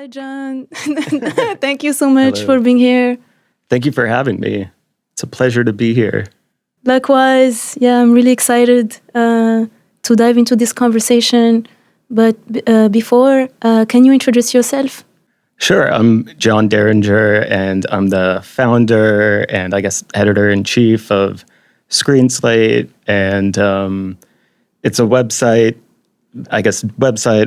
Hi, John. Thank you so much Hello. for being here. Thank you for having me. It's a pleasure to be here. Likewise, yeah, I'm really excited to dive into this conversation. But before, can you introduce yourself? Sure, I'm Jon Dieringer, and I'm the founder and I guess editor-in-chief of Screen Slate. And it's a website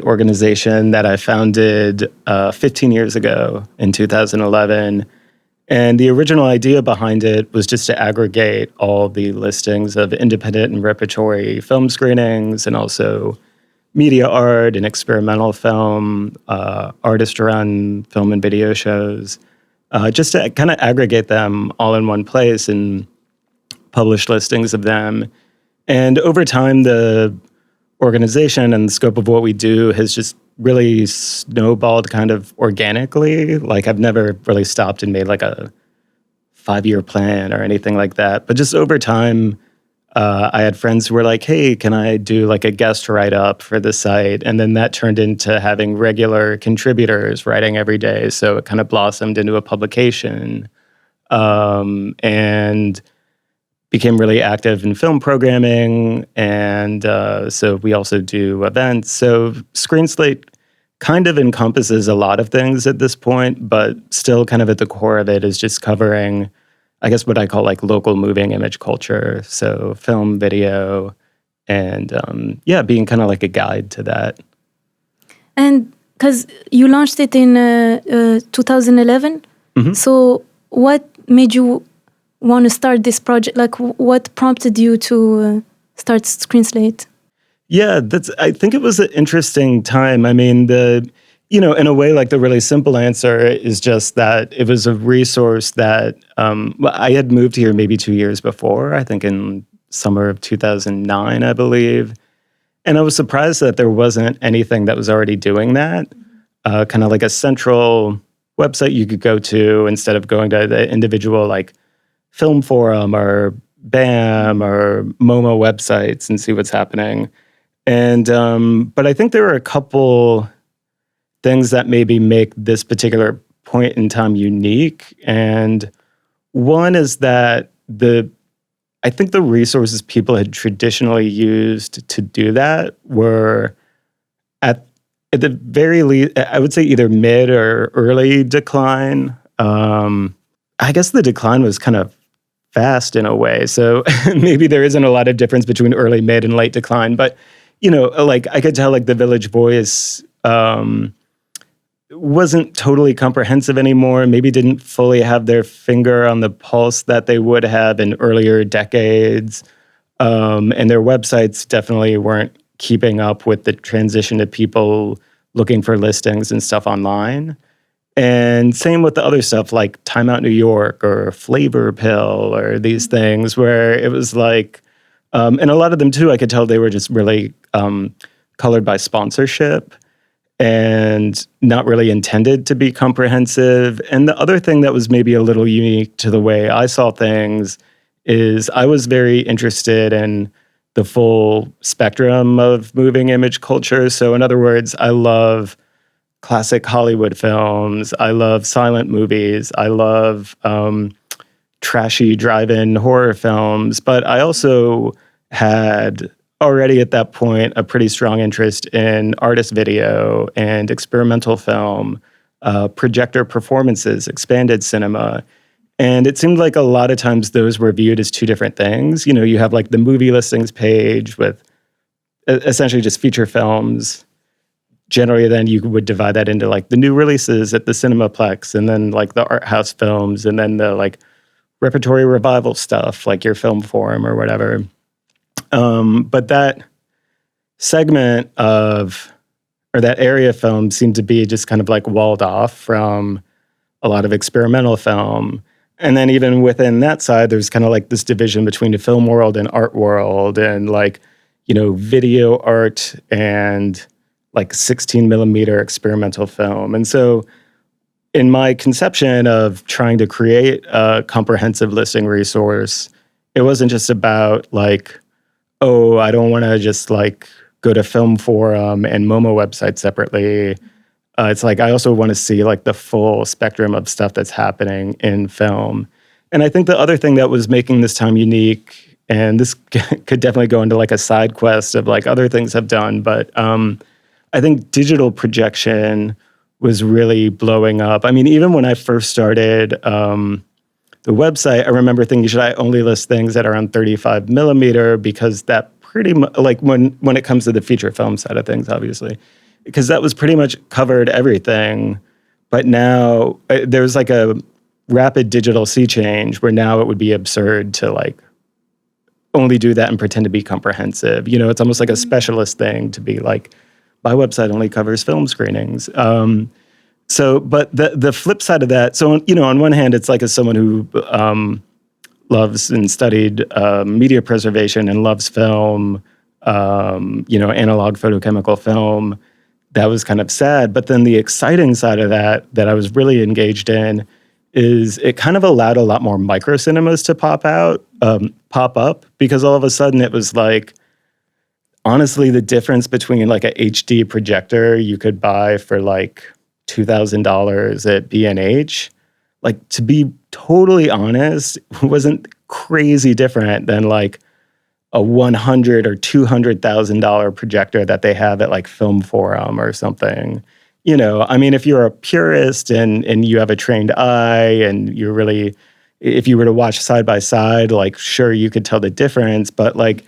organization that I founded 15 years ago in 2011. And the original idea behind it was just to aggregate all the listings of independent and repertory film screenings and also media art and experimental film, artist-run film and video shows, just to kind of aggregate them all in one place and publish listings of them. And over time, the organization and the scope of what we do has just really snowballed kind of organically. Like I've never really stopped and made like a 5-year plan or anything like that. But just over time, I had friends who were like, hey, can I do like a guest write-up for the site? And then that turned into having regular contributors writing every day. So it kind of blossomed into a publication and became really active in film programming. And so we also do events. So Screen Slate kind of encompasses a lot of things at this point, but still kind of at the core of it is just covering, I guess, what I call like local moving image culture. So film, video, and being kind of like a guide to that. And because you launched it in 2011, so what made you want to start this project? Like, what prompted you to start Screen Slate? Yeah, I think it was an interesting time. I mean, in a way, like the really simple answer is just that it was a resource that I had moved here maybe 2 years before, I think in summer of 2009, I believe. And I was surprised that there wasn't anything that was already doing that, kind of like a central website you could go to instead of going to the individual like film forum or BAM or MoMA websites and see what's happening. And but I think there are a couple things that maybe make this particular point in time unique. And one is that I think the resources people had traditionally used to do that were at the very least, I would say either mid or early decline. I guess the decline was kind of fast in a way. So maybe there isn't a lot of difference between early, mid, and late decline. But, like I could tell like the Village Voice wasn't totally comprehensive anymore, maybe didn't fully have their finger on the pulse that they would have in earlier decades. And their websites definitely weren't keeping up with the transition to people looking for listings and stuff online. And same with the other stuff like Time Out New York or Flavor Pill or these things where it was like, and a lot of them too, I could tell they were just really colored by sponsorship and not really intended to be comprehensive. And the other thing that was maybe a little unique to the way I saw things is I was very interested in the full spectrum of moving image culture. So in other words, I love classic Hollywood films. I love silent movies. I love trashy drive-in horror films. But I also had already at that point a pretty strong interest in artist video and experimental film, projector performances, expanded cinema. And it seemed like a lot of times those were viewed as two different things. You have like the movie listings page with essentially just feature films. Generally, then you would divide that into like the new releases at the Cinemaplex and then like the art house films and then the like repertory revival stuff like your film forum or whatever. But that segment or that area of film seemed to be just kind of like walled off from a lot of experimental film. And then even within that side, there's kind of like this division between the film world and art world and like, video art and like 16 millimeter experimental film. And so in my conception of trying to create a comprehensive listing resource, it wasn't just about like, oh, I don't want to just like go to Film Forum and MoMA websites separately. it's like I also want to see like the full spectrum of stuff that's happening in film. And I think the other thing that was making this time unique, and this could definitely go into like a side quest of like other things I've done, but I think digital projection was really blowing up. I mean, even when I first started the website, I remember thinking, should I only list things that are on 35 millimeter? Because that pretty much, like when it comes to the feature film side of things, obviously, because that was pretty much covered everything. But now there's like a rapid digital sea change where now it would be absurd to like only do that and pretend to be comprehensive. You know, it's almost like a specialist thing to be like, my website only covers film screenings. But the flip side of that, so, you know, on one hand, it's like as someone who loves and studied media preservation and loves film, you know, analog photochemical film, that was kind of sad. But then the exciting side of that I was really engaged in is it kind of allowed a lot more micro cinemas to pop up, because all of a sudden it was like, honestly, the difference between like a HD projector you could buy for like $2,000 at B&H, like, to be totally honest, wasn't crazy different than like a $100,000 or $200,000 projector that they have at like Film Forum or something. You know, I mean, if you're a purist and you have a trained eye and you're really, if you were to watch side by side, like, sure, you could tell the difference. But like,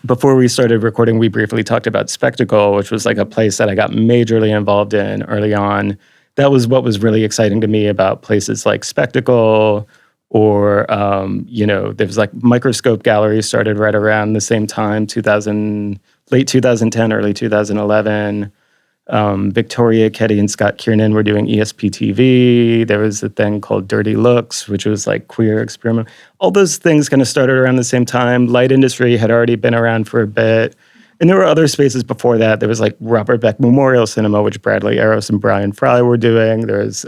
before we started recording, we briefly talked about Spectacle, which was like a place that I got majorly involved in early on. That was what was really exciting to me about places like Spectacle, or, you know, there was like Microscope Gallery started right around the same time, late 2010, early 2011. Victoria Ketty and Scott Kiernan were doing ESP TV. There was a thing called Dirty Looks, which was like queer experiment. All those things kind of started around the same time. Light industry had already been around for a bit. And there were other spaces before that. There was like Robert Beck Memorial Cinema, which Bradley Arrows and Brian Fry were doing. There was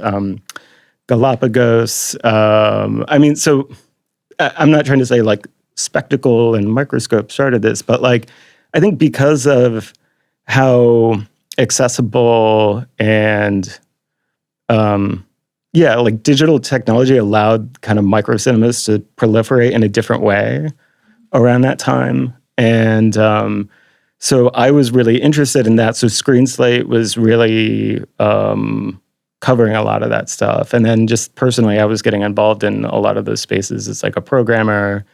Galapagos. I mean, so I'm not trying to say like Spectacle and Microscope started this, but like, I think because of how accessible and like digital technology allowed kind of micro cinemas to proliferate in a different way around that time. And so I was really interested in that. So Screen Slate was really covering a lot of that stuff. And then just personally, I was getting involved in a lot of those spaces as like a programmer,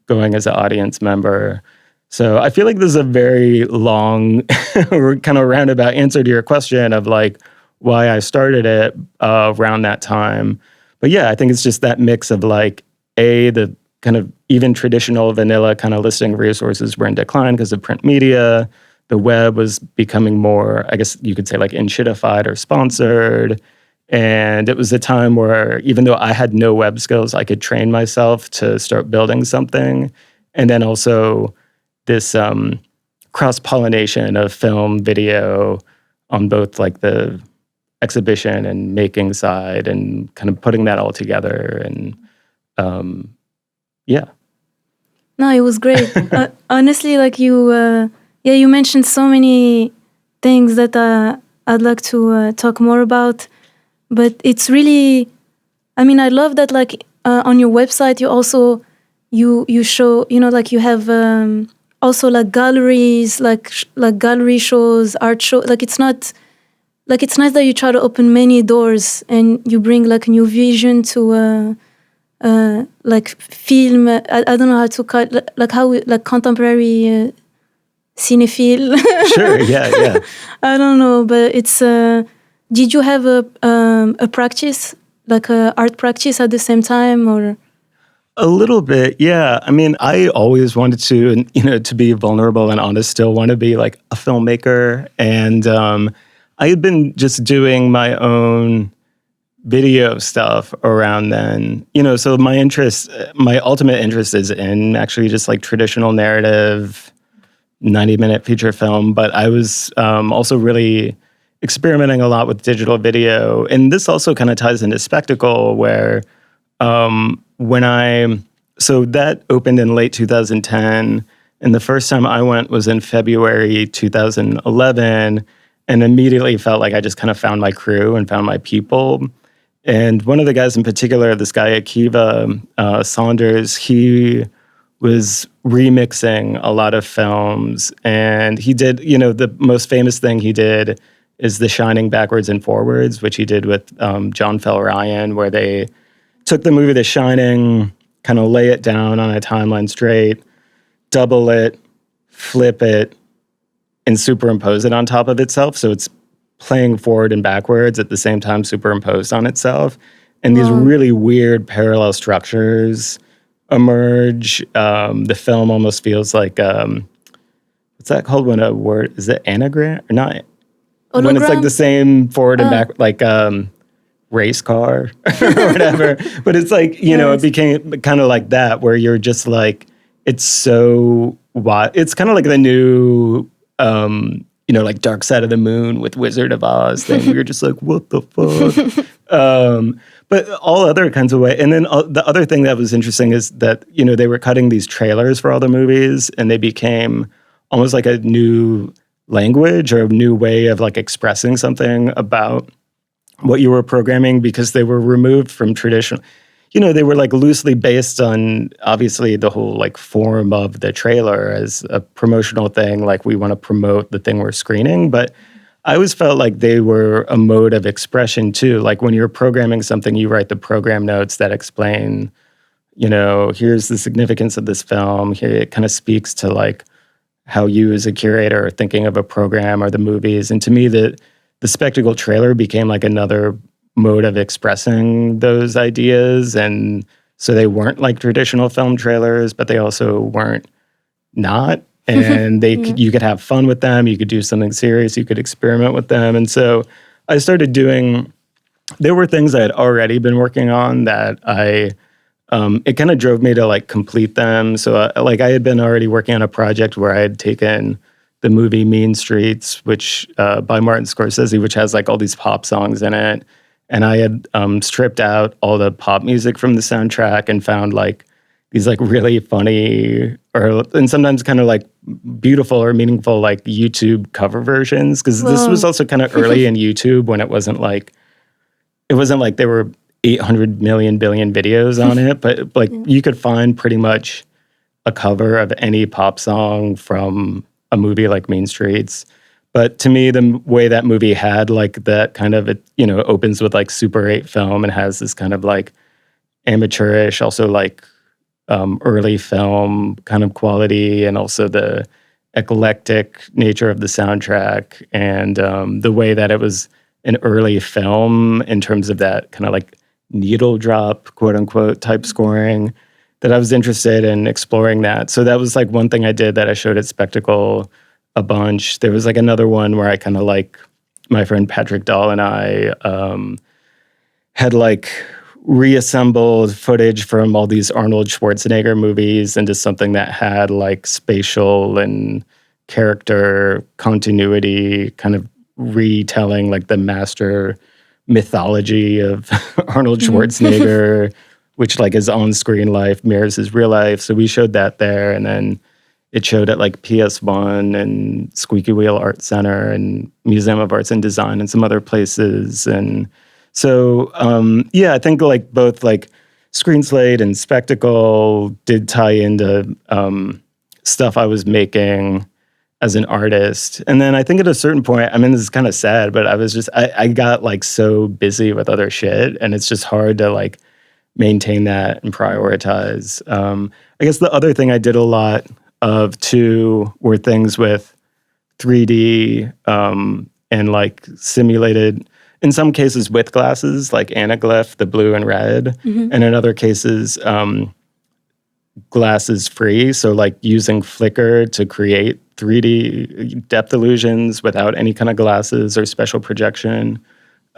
going as an audience member. So I feel like this is a very long, kind of roundabout answer to your question of like why I started it around that time. But yeah, I think it's just that mix of like, the kind of even traditional vanilla kind of listing resources were in decline because of print media. The web was becoming more, I guess you could say, like enshittified or sponsored. And it was a time where even though I had no web skills, I could train myself to start building something. And then also this cross-pollination of film, video on both like the exhibition and making side and kind of putting that all together. And yeah. No, it was great. Honestly, like you mentioned so many things that I'd like to talk more about. But it's really, I mean, I love that like on your website, you also, you show, you know, like you have also like galleries, like gallery shows, art show. Like it's not, like it's nice that you try to open many doors and you bring like a new vision to like film. I don't know how to call it, like how we, like contemporary cinephile. Sure, yeah. I don't know, but it's. Did you have a practice, like a art practice at the same time, or? A little bit, yeah. I mean, I always wanted to, you know, to be vulnerable and honest, still want to be like a filmmaker. And I had been just doing my own video stuff around then, you know, so my ultimate interest is in actually just like traditional narrative, 90-minute feature film. But I was also really experimenting a lot with digital video. And this also kind of ties into Spectacle, where so that opened in late 2010, and the first time I went was in February 2011, and immediately felt like I just kind of found my crew and found my people. And one of the guys in particular, this guy Akiva Saunders, he was remixing a lot of films, and he did, the most famous thing he did is The Shining Backwards and Forwards, which he did with John Fell Ryan, where they took the movie The Shining, kind of lay it down on a timeline straight, double it, flip it, and superimpose it on top of itself. So it's playing forward and backwards at the same time, superimposed on itself. And these really weird parallel structures emerge. The film almost feels like, what's that called when a word, is it anagram or not? Hologram? When it's like the same forward and back, like race car or whatever. But it's like, it became kind of like that, where you're just like, it's so wild. It's kind of like the new, like Dark Side of the Moon with Wizard of Oz thing. We were just like, what the fuck? But all other kinds of way. And then the other thing that was interesting is that, they were cutting these trailers for all the movies, and they became almost like a new language or a new way of like expressing something about what you were programming, because they were removed from traditional, they were like loosely based on obviously the whole like form of the trailer as a promotional thing. Like, we want to promote the thing we're screening, but I always felt like they were a mode of expression too. Like, when you're programming something, you write the program notes that explain, here's the significance of this film. Here it kind of speaks to like how you as a curator are thinking of a program or the movies. And to me, the spectacle trailer became like another mode of expressing those ideas. And so they weren't like traditional film trailers, but they also weren't not. And you could have fun with them. You could do something serious. You could experiment with them. And so I started there were things I had already been working on that it kind of drove me to like complete them. So I had been already working on a project where I had taken the movie Mean Streets, which by Martin Scorsese, which has like all these pop songs in it. And I had stripped out all the pop music from the soundtrack and found like these like really funny and sometimes kind of like beautiful or meaningful like YouTube cover versions. Because this was also kind of early in YouTube, when it wasn't like there were 800 million billion videos on it, but like you could find pretty much a cover of any pop song from a movie like Mean Streets. But to me, the way that movie had like that kind of, it opens with like Super 8 film and has this kind of like amateurish, also like early film kind of quality, and also the eclectic nature of the soundtrack, and the way that it was an early film in terms of that kind of like needle drop, quote unquote, type scoring, that I was interested in exploring that. So that was like one thing I did that I showed at Spectacle a bunch. There was like another one where I kind of like, my friend Patrick Dahl and I had like reassembled footage from all these Arnold Schwarzenegger movies into something that had like spatial and character continuity, kind of retelling like the master mythology of Arnold Schwarzenegger, which like his on-screen life mirrors his real life. So we showed that there, and then it showed at like PS1 and Squeaky Wheel Art Center and Museum of Arts and Design and some other places. And so, I think like both like Screen Slate and Spectacle did tie into stuff I was making as an artist. And then I think at a certain point, I mean, this is kind of sad, but I got like so busy with other shit, and it's just hard to like maintain that and prioritize. I guess the other thing I did a lot of too were things with 3D and like simulated, in some cases with glasses, like Anaglyph, the blue and red, and in other cases, glasses free. So like using Flickr to create 3D depth illusions without any kind of glasses or special projection.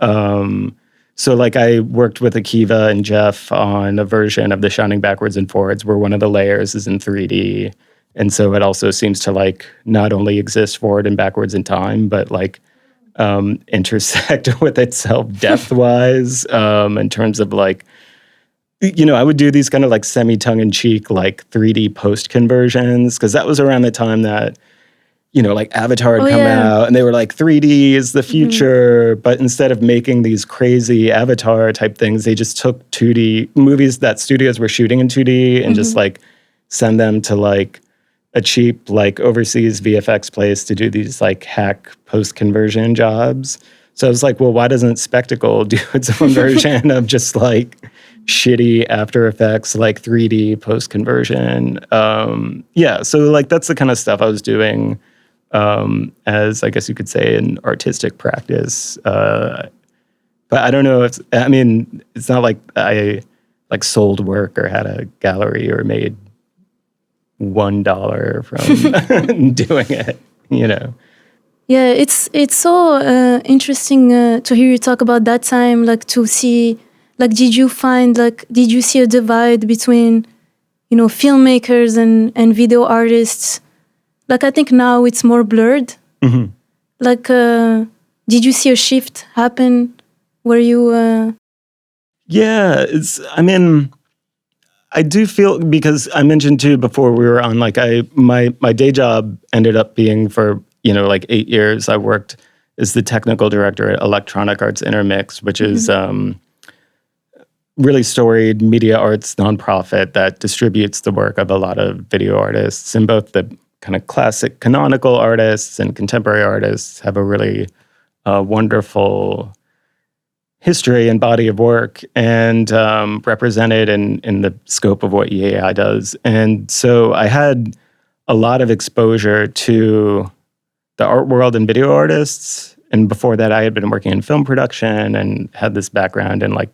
So like I worked with Akiva and Jeff on a version of The Shining Backwards and Forwards where one of the layers is in 3D. And so it also seems to like not only exist forward and backwards in time, but like intersect with itself depth-wise in terms of like, I would do these kind of like semi-tongue-in-cheek like 3D post conversions, because that was around the time that like Avatar had come out and they were like 3D is the future. But instead of making these crazy Avatar type things, they just took 2D movies that studios were shooting in 2D and just like send them to like a cheap like overseas VFX place to do these like hack post-conversion jobs. So I was like, well, why doesn't Spectacle do its own version of just like shitty After Effects, like 3D post-conversion? So like that's the kind of stuff I was doing as I guess you could say an artistic practice. But I don't know if, it's not like I like sold work or had a gallery or made $1 from doing it, Yeah, it's so interesting to hear you talk about that time, like to see, like did you see a divide between, filmmakers and video artists? Like I think now it's more blurred. Like, did you see a shift happen where you... Yeah, I do feel, because I mentioned too before we were on, like my day job ended up being for, like 8 years. I worked as the technical director at Electronic Arts Intermix, which is really storied media arts nonprofit that distributes the work of a lot of video artists, and both the kind of classic canonical artists and contemporary artists have a really wonderful history and body of work and represented in the scope of what EAI does. And so I had a lot of exposure to the art world and video artists. And before that, I had been working in film production and had this background in like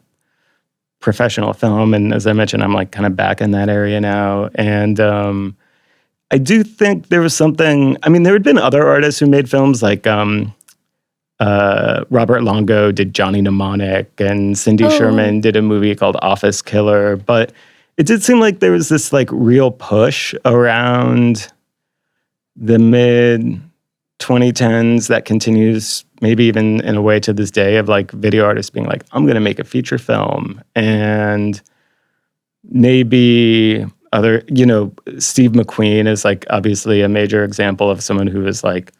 professional film. And as I mentioned, I'm like kind of back in that area now. And I do think there was something, there had been other artists who made films like Robert Longo did Johnny Mnemonic, and Cindy Sherman did a movie called Office Killer. But it did seem like there was this like real push around the mid 2010s that continues maybe even in a way to this day, of like video artists being like, I'm going to make a feature film. And maybe other, Steve McQueen is like obviously a major example of someone who is like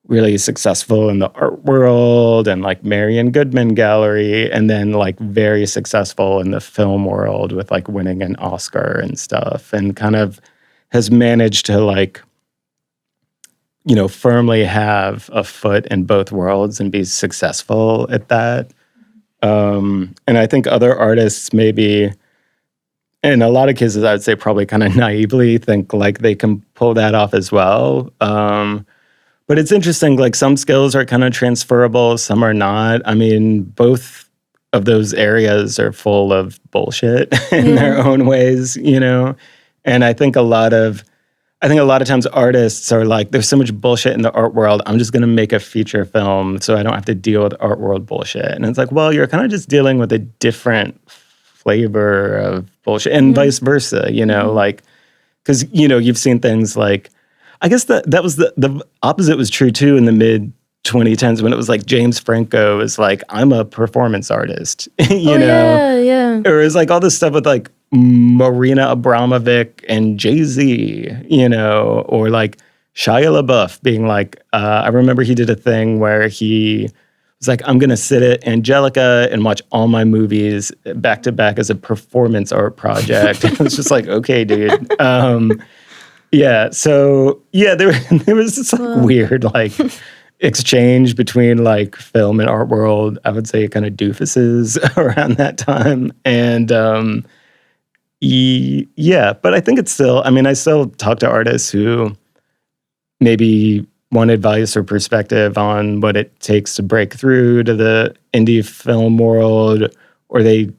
really successful in the art world, and like Marion Goodman Gallery, and then like very successful in the film world with like winning an Oscar and stuff, and kind of has managed to like, firmly have a foot in both worlds and be successful at that. And I think other artists maybe, in a lot of cases, I would say probably kind of naively think like they can pull that off as well. But it's interesting, like some skills are kind of transferable, some are not. Both of those areas are full of bullshit in their own ways, And I think a lot of times artists are like, there's so much bullshit in the art world, I'm just going to make a feature film so I don't have to deal with art world bullshit. And it's like, well, you're kind of just dealing with a different flavor of bullshit, and vice versa, like, because, you've seen things like, I guess that was the opposite was true too in the mid 2010s, when it was like James Franco is like, I'm a performance artist, you know? Yeah. Or it's like all this stuff with like Marina Abramovic and Jay-Z, or like Shia LaBeouf being like, I remember he did a thing where he was like, I'm going to sit at Angelica and watch all my movies back to back as a performance art project. It was just like, okay, dude. Yeah. So yeah, there was this like weird like exchange between like film and art world. I would say kind of doofuses around that time, and yeah. But I think it's still. I still talk to artists who maybe want advice or perspective on what it takes to break through to the indie film world, or they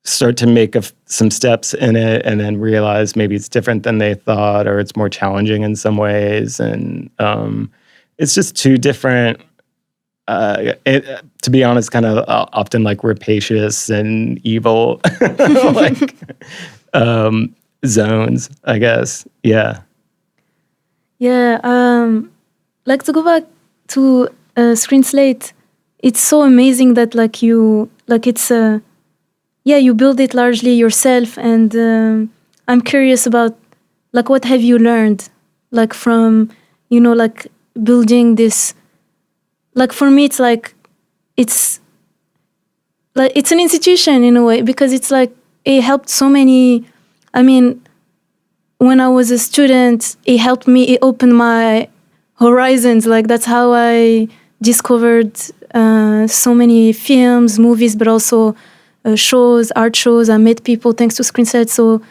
start to make some steps in it and then realize maybe it's different than they thought, or it's more challenging in some ways. And it's just two different, to be honest, kind of often like rapacious and evil like zones, I guess. Yeah. Yeah. Like to go back to Screen Slate, it's so amazing that like you, like it's you build it largely yourself, and I'm curious about like what have you learned like from like building this, like for me, it's like it's an institution in a way, because it's like it helped so many. I mean, when I was a student, it helped me. It opened my horizons. Like that's how I discovered so many films, movies, but also shows, art shows. I met people thanks to Screen Slate. So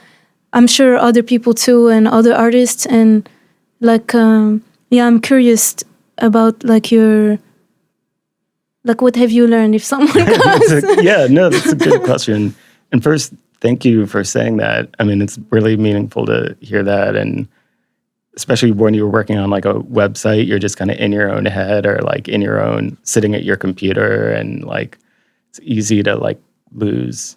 I'm sure other people too, and other artists. And like, I'm curious about like what have you learned if someone comes? That's a good question. And first, thank you for saying that. I mean, it's really meaningful to hear that. And especially when you're working on like a website, you're just kind of in your own head, or like in your own, sitting at your computer, and like it's easy to like lose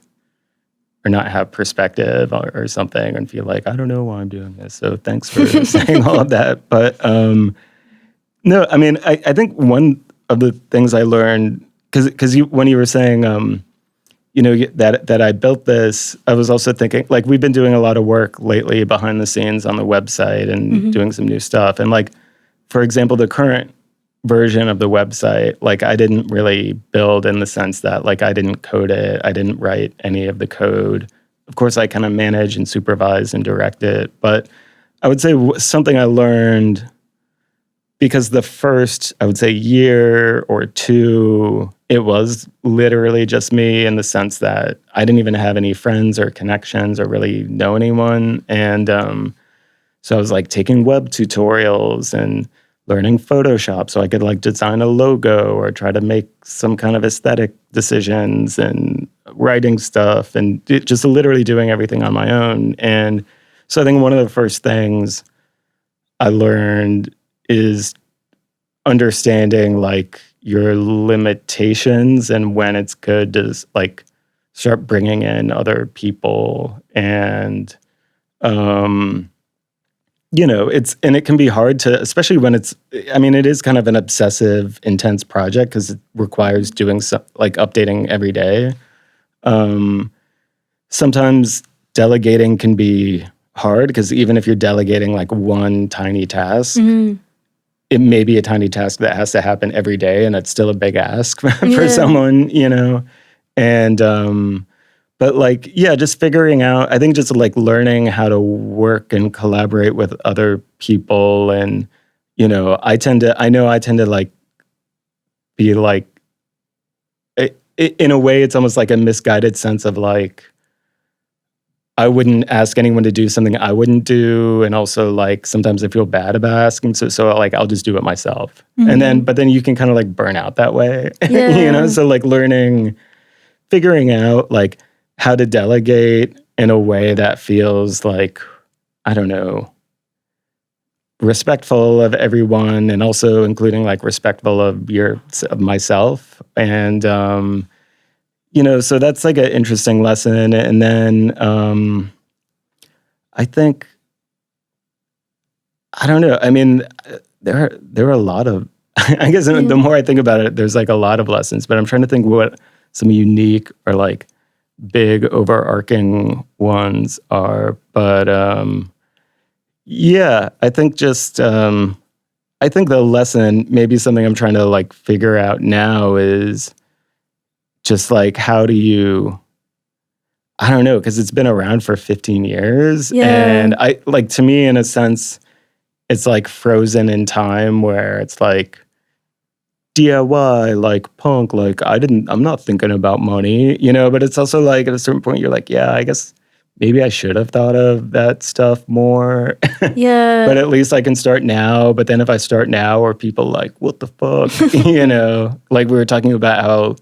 or not have perspective or something and feel like, I don't know why I'm doing this. So thanks for saying all of that. But no, I mean, I think one of the things I learned, because when you were saying, that I built this, I was also thinking, like, we've been doing a lot of work lately behind the scenes on the website and doing some new stuff. And like, for example, the current version of the website, like I didn't really build in the sense that like I didn't code it. I didn't write any of the code. Of course, I kind of manage and supervise and direct it. But I would say something I learned, because the first, I would say, year or two, it was literally just me, in the sense that I didn't even have any friends or connections or really know anyone. And so I was like taking web tutorials and learning Photoshop so I could like design a logo or try to make some kind of aesthetic decisions, and writing stuff, and just literally doing everything on my own. And so I think one of the first things I learned is understanding like your limitations and when it's good to like start bringing in other people. And it can be hard to, especially when it is kind of an obsessive, intense project, because it requires doing like updating every day. Sometimes delegating can be hard, because even if you're delegating like one tiny task, it may be a tiny task that has to happen every day, and it's still a big ask for someone, And but like, just figuring out, I think just like learning how to work and collaborate with other people. And, I tend to like be like, in a way, it's almost like a misguided sense of like, I wouldn't ask anyone to do something I wouldn't do. And also like, sometimes I feel bad about asking. So like, I'll just do it myself. But then you can kind of like burn out that way, So like figuring out like how to delegate in a way that feels like, I don't know, respectful of everyone, and also including like respectful of myself. And, so that's like an interesting lesson. And then I think, I don't know. I mean, there are a lot of, I guess the more I think about it, there's like a lot of lessons, but I'm trying to think what some unique or like big overarching ones are. But I think just, I think the lesson, maybe something I'm trying to like figure out now, is just like, how do you, I don't know, because it's been around for 15 years. And I like, to me, in a sense, it's like frozen in time, where it's like DIY, like punk, like I'm not thinking about money, but it's also like at a certain point you're like, I guess maybe I should have thought of that stuff more. But at least I can start now. But then if I start now, are people like, what the fuck? Like we were talking about how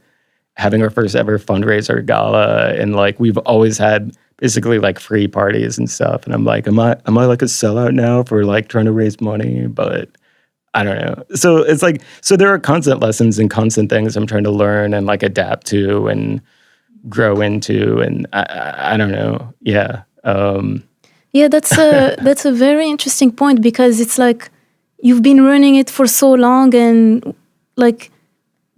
having our first ever fundraiser gala, and like we've always had basically like free parties and stuff. And I'm like, am I like a sellout now for like trying to raise money? But I don't know. So it's like, so there are constant lessons and constant things I'm trying to learn and like adapt to and grow into. And I don't know. That's a very interesting point, because it's like you've been running it for so long, and like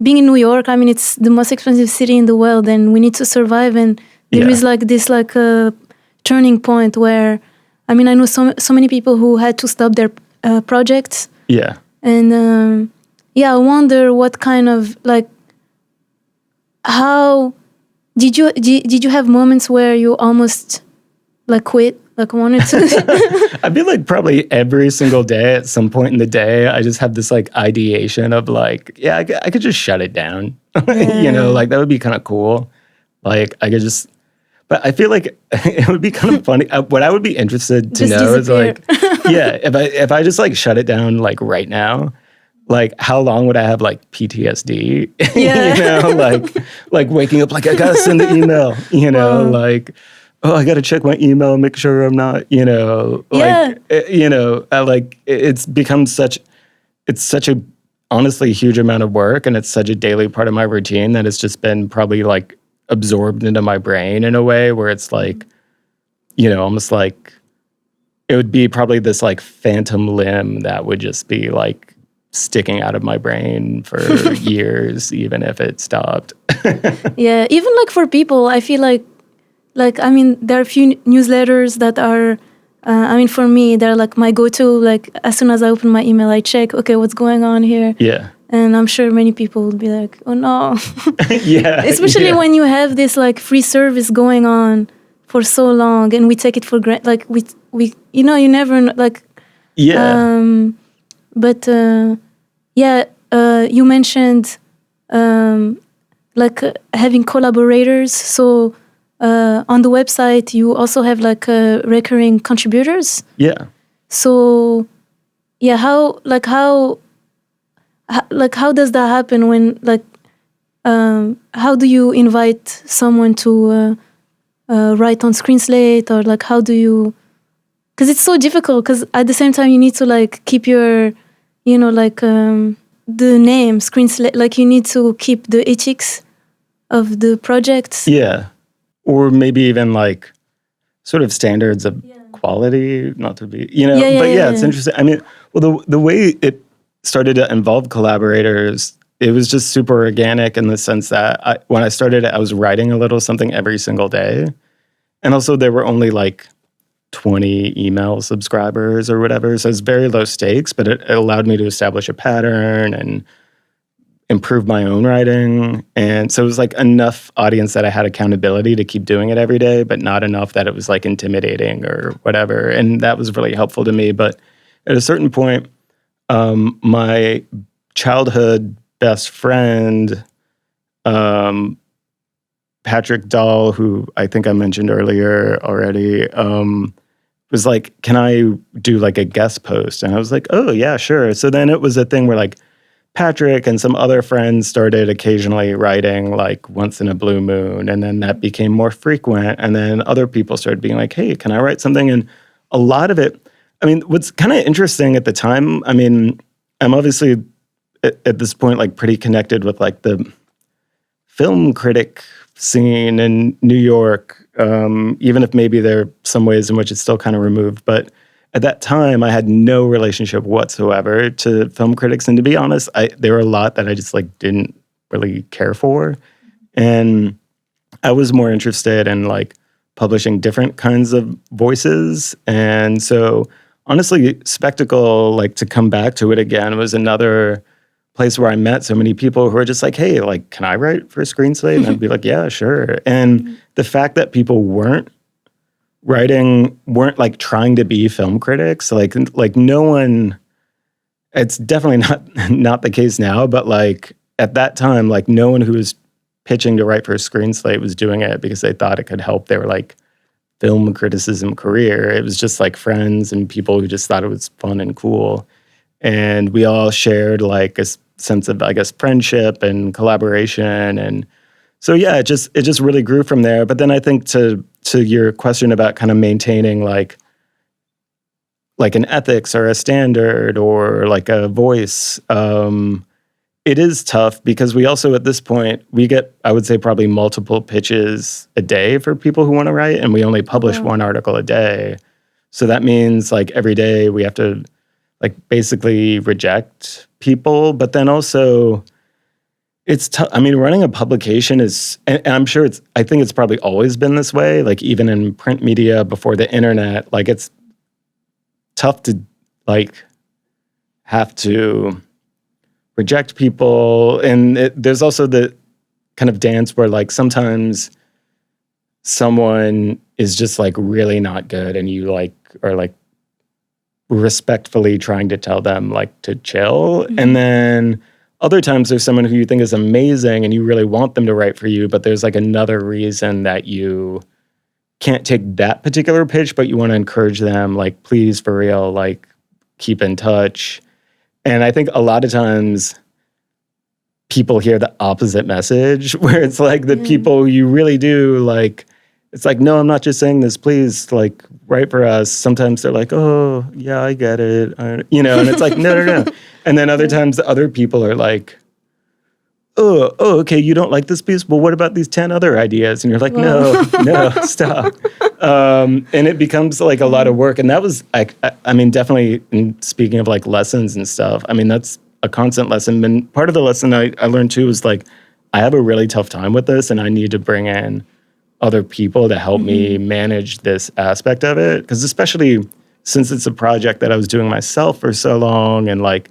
being in New York, I mean, it's the most expensive city in the world, and we need to survive. And there is like this like a turning point where, I mean, I know so many people who had to stop their projects Yeah. And yeah, I wonder what kind of like, how did you have moments where you almost like quit, like wanted to? I feel like probably every single day at some point in the day, I just have this like ideation of like, yeah, I could just shut it down. You know, like that would be kind of cool. Like I could just, but I feel like it would be kind of funny. What I would be interested to Just know disappear. is like, yeah, if I just like shut it down like right now, like how long would I have like PTSD? Yeah. You know, like waking up like I gotta send the email. You know, like I gotta check my email and make sure I'm not. You know, like you know, it's become such a honestly huge amount of work, and it's such a daily part of my routine that it's just been probably like absorbed into my brain in a way where it's like, you know, almost like it would be probably this like phantom limb that would just be like sticking out of my brain for years, even if it stopped. Yeah, even like for people, I feel like I mean, there are a few newsletters that are, I mean, for me, they're like my go-to. Like as soon as I open my email, I check, okay, what's going on here? Yeah. And I'm sure many people would be like, oh no. Yeah. Especially when you have this like free service going on for so long and we take it for granted. Like we you know, you never know, like. Yeah. But you mentioned like having collaborators. So on the website, you also have like recurring contributors. Yeah. So yeah, how does that happen when like how do you invite someone to write on Screen Slate, or like how do you, because it's so difficult, because at the same time you need to like keep your, you know, like the name Screen Slate, like you need to keep the ethics of the projects. Yeah. Or maybe even like sort of standards of quality, not to be, you know, it's interesting. I mean, well, the way it started to involve collaborators, it was just super organic in the sense that when I started it, I was writing a little something every single day. And also there were only like 20 email subscribers or whatever. So it's very low stakes, but it allowed me to establish a pattern and improve my own writing. And so it was like enough audience that I had accountability to keep doing it every day, but not enough that it was like intimidating or whatever. And that was really helpful to me. But at a certain point, my childhood best friend, Patrick Dahl, who I think I mentioned earlier already, was like, can I do like a guest post? And I was like, oh yeah, sure. So then it was a thing where like Patrick and some other friends started occasionally writing like once in a blue moon. And then that became more frequent. And then other people started being like, hey, can I write something? And a lot of it, I mean, what's kind of interesting at the time, I mean, I'm obviously at this point like pretty connected with like the film critic scene in New York, even if maybe there are some ways in which it's still kind of removed. But at that time, I had no relationship whatsoever to film critics. And to be honest, there were a lot that I just like didn't really care for. And I was more interested in like publishing different kinds of voices. And so honestly, Spectacle, like to come back to it again, was another place where I met so many people who are just like, hey, like, can I write for Screen Slate? And I'd be like, yeah, sure. And the fact that people weren't like trying to be film critics, like no one, it's definitely not the case now, but like at that time, like no one who was pitching to write for Screen Slate was doing it because they thought it could help their like film criticism career. It was just like friends and people who just thought it was fun and cool. And we all shared like a sense of, I guess, friendship and collaboration. And so, yeah, it just really grew from there. But then I think to your question about kind of maintaining like an ethics or a standard or like a voice, it is tough because we also at this point, we get, I would say, probably multiple pitches a day for people who want to write, and we only publish one article a day. So that means like every day we have to like basically reject people, but then also it's tough. I mean, running a publication is, and I'm sure I think it's probably always been this way, like even in print media before the internet, like it's tough to like have to reject people. And there's also the kind of dance where like sometimes someone is just like really not good and you like are like respectfully trying to tell them like to chill. Mm-hmm. And then other times there's someone who you think is amazing and you really want them to write for you, but there's like another reason that you can't take that particular pitch, but you want to encourage them, like, please, for real, like, keep in touch. And I think a lot of times people hear the opposite message, where it's like the people you really do, like, it's like, no, I'm not just saying this, please, like, write for us. Sometimes they're like, oh, yeah, I get it. And it's like, no. And then other times the other people are like, oh, okay, you don't like this piece? Well, what about these 10 other ideas? And you're like, no, stop. And it becomes like a lot of work. And that was, I mean, definitely, speaking of like lessons and stuff, I mean, that's a constant lesson. And part of the lesson I learned too was like, I have a really tough time with this and I need to bring in other people to help me manage this aspect of it. Because especially since it's a project that I was doing myself for so long, and like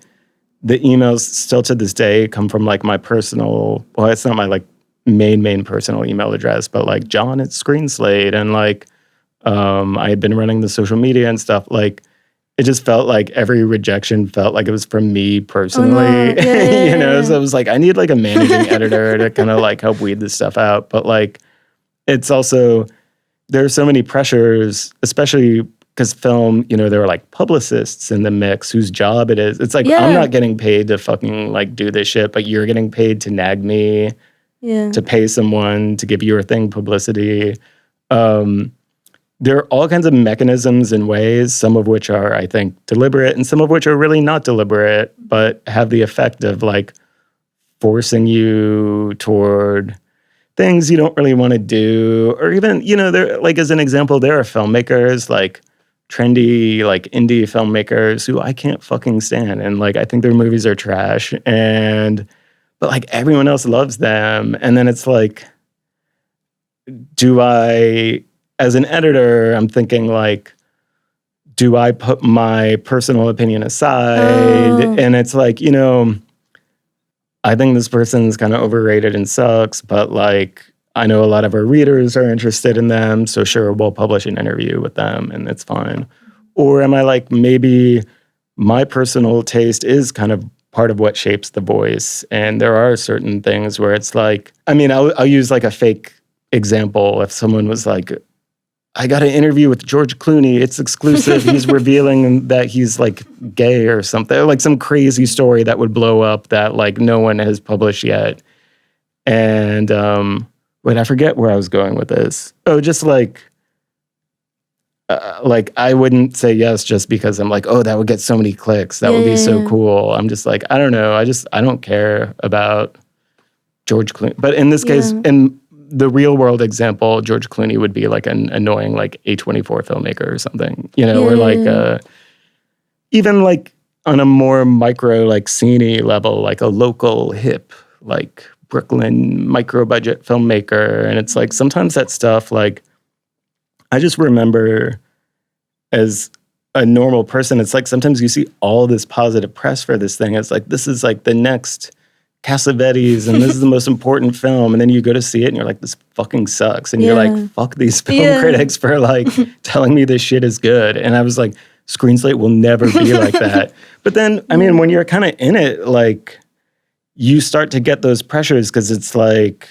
the emails still to this day come from like my personal, well, it's not my like main personal email address, but like Jon at Screen Slate. And like I had been running the social media and stuff. Like it just felt like every rejection felt like it was from me personally. Oh, no. So it was like, I need like a managing editor to kind of like help weed this stuff out. But like, it's also, there are so many pressures, especially because film, there are like publicists in the mix whose job it is. It's like, I'm not getting paid to fucking like do this shit, but you're getting paid to nag me, to pay someone to give your thing publicity. There are all kinds of mechanisms and ways, some of which are, I think, deliberate and some of which are really not deliberate, but have the effect of like forcing you toward things you don't really want to do. Or even, there, like as an example, there are filmmakers like trendy, like indie filmmakers who I can't fucking stand. And like, I think their movies are trash. But like everyone else loves them. And then it's like, as an editor, I'm thinking like, do I put my personal opinion aside? And it's like, I think this person's kind of overrated and sucks, but like, I know a lot of our readers are interested in them, so sure, we'll publish an interview with them and it's fine. Or am I like, maybe my personal taste is kind of part of what shapes the voice, and there are certain things where it's like, I mean, I'll use like a fake example. If someone was like, I got an interview with George Clooney, it's exclusive, he's revealing that he's like gay or something, like some crazy story that would blow up that like no one has published yet. And wait, I forget where I was going with this. Oh, just like I wouldn't say yes just because I'm like, oh, that would get so many clicks. That would be so cool. I'm just like, I don't know. I don't care about George Clooney. But in this case, in the real world example, George Clooney would be like an annoying like A24 filmmaker or something, or like even like on a more micro like scene-y level, like a local hip like Brooklyn micro budget filmmaker. And it's like sometimes that stuff, like I just remember as a normal person, it's like sometimes you see all this positive press for this thing. It's like, this is like the next Cassavetes and this is the most important film. And then you go to see it and you're like, this fucking sucks. And you're like, fuck these film critics for like telling me this shit is good. And I was like, Screen Slate will never be like that. But then, I mean, when you're kind of in it, like you start to get those pressures because it's like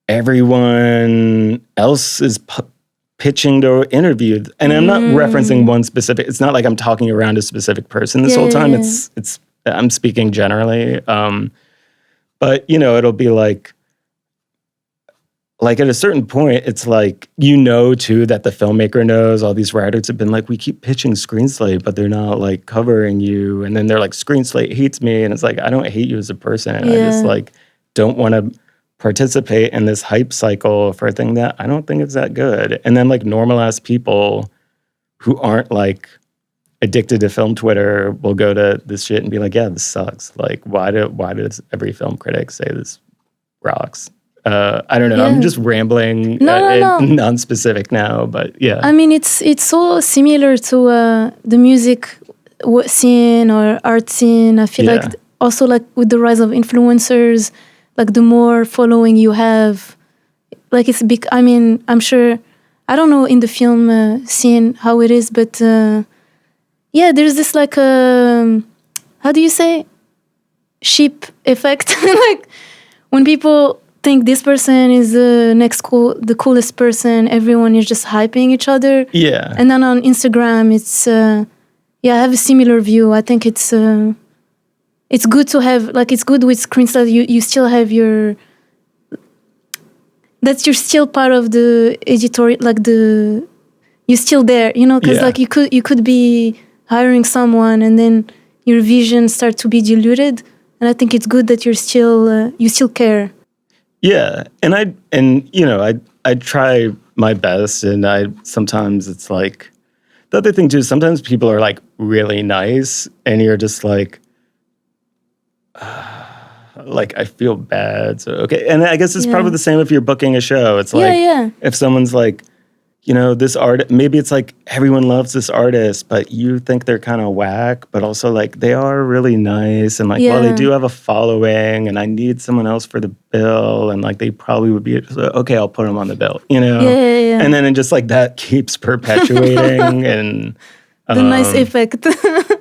everyone else is pitching to interview. And I'm not referencing one specific, it's not like I'm talking around a specific person this whole time. It's I'm speaking generally. But, it'll be like at a certain point, it's like, too, that the filmmaker knows, all these writers have been like, we keep pitching Screen Slate, but they're not like covering you. And then they're like, Screen Slate hates me. And it's like, I don't hate you as a person. I just like don't want to participate in this hype cycle for a thing that I don't think is that good. And then like normal ass people who aren't like addicted to film Twitter will go to this shit and be like, yeah, this sucks. Like, why does every film critic say this rocks? I don't know. I'm just rambling, non-specific now, but yeah. I mean, it's so similar to the music scene or art scene. I feel like also like with the rise of influencers, like the more following you have, like it's big. I mean, I'm sure, I don't know in the film scene how it is, but yeah, there's this like how do you say, sheep effect. Like when people think this person is the coolest person, everyone is just hyping each other. Yeah. And then on Instagram, it's I have a similar view. I think it's good to have, like, it's good with Screen Slate. You still have you're still part of the editorial, like you're still there, because like you could be hiring someone and then your vision starts to be diluted. And I think it's good that you still care. Yeah, and I try my best, and sometimes it's like, the other thing too, sometimes people are like really nice, and you're just like I feel bad. So okay, and I guess it's probably the same if you're booking a show. It's like if someone's like, this art, maybe it's like everyone loves this artist, but you think they're kind of whack, but also like they are really nice, and like, well, they do have a following, and I need someone else for the bill, and like they probably would be, okay, I'll put them on the bill, and then it just like that keeps perpetuating and the nice effect.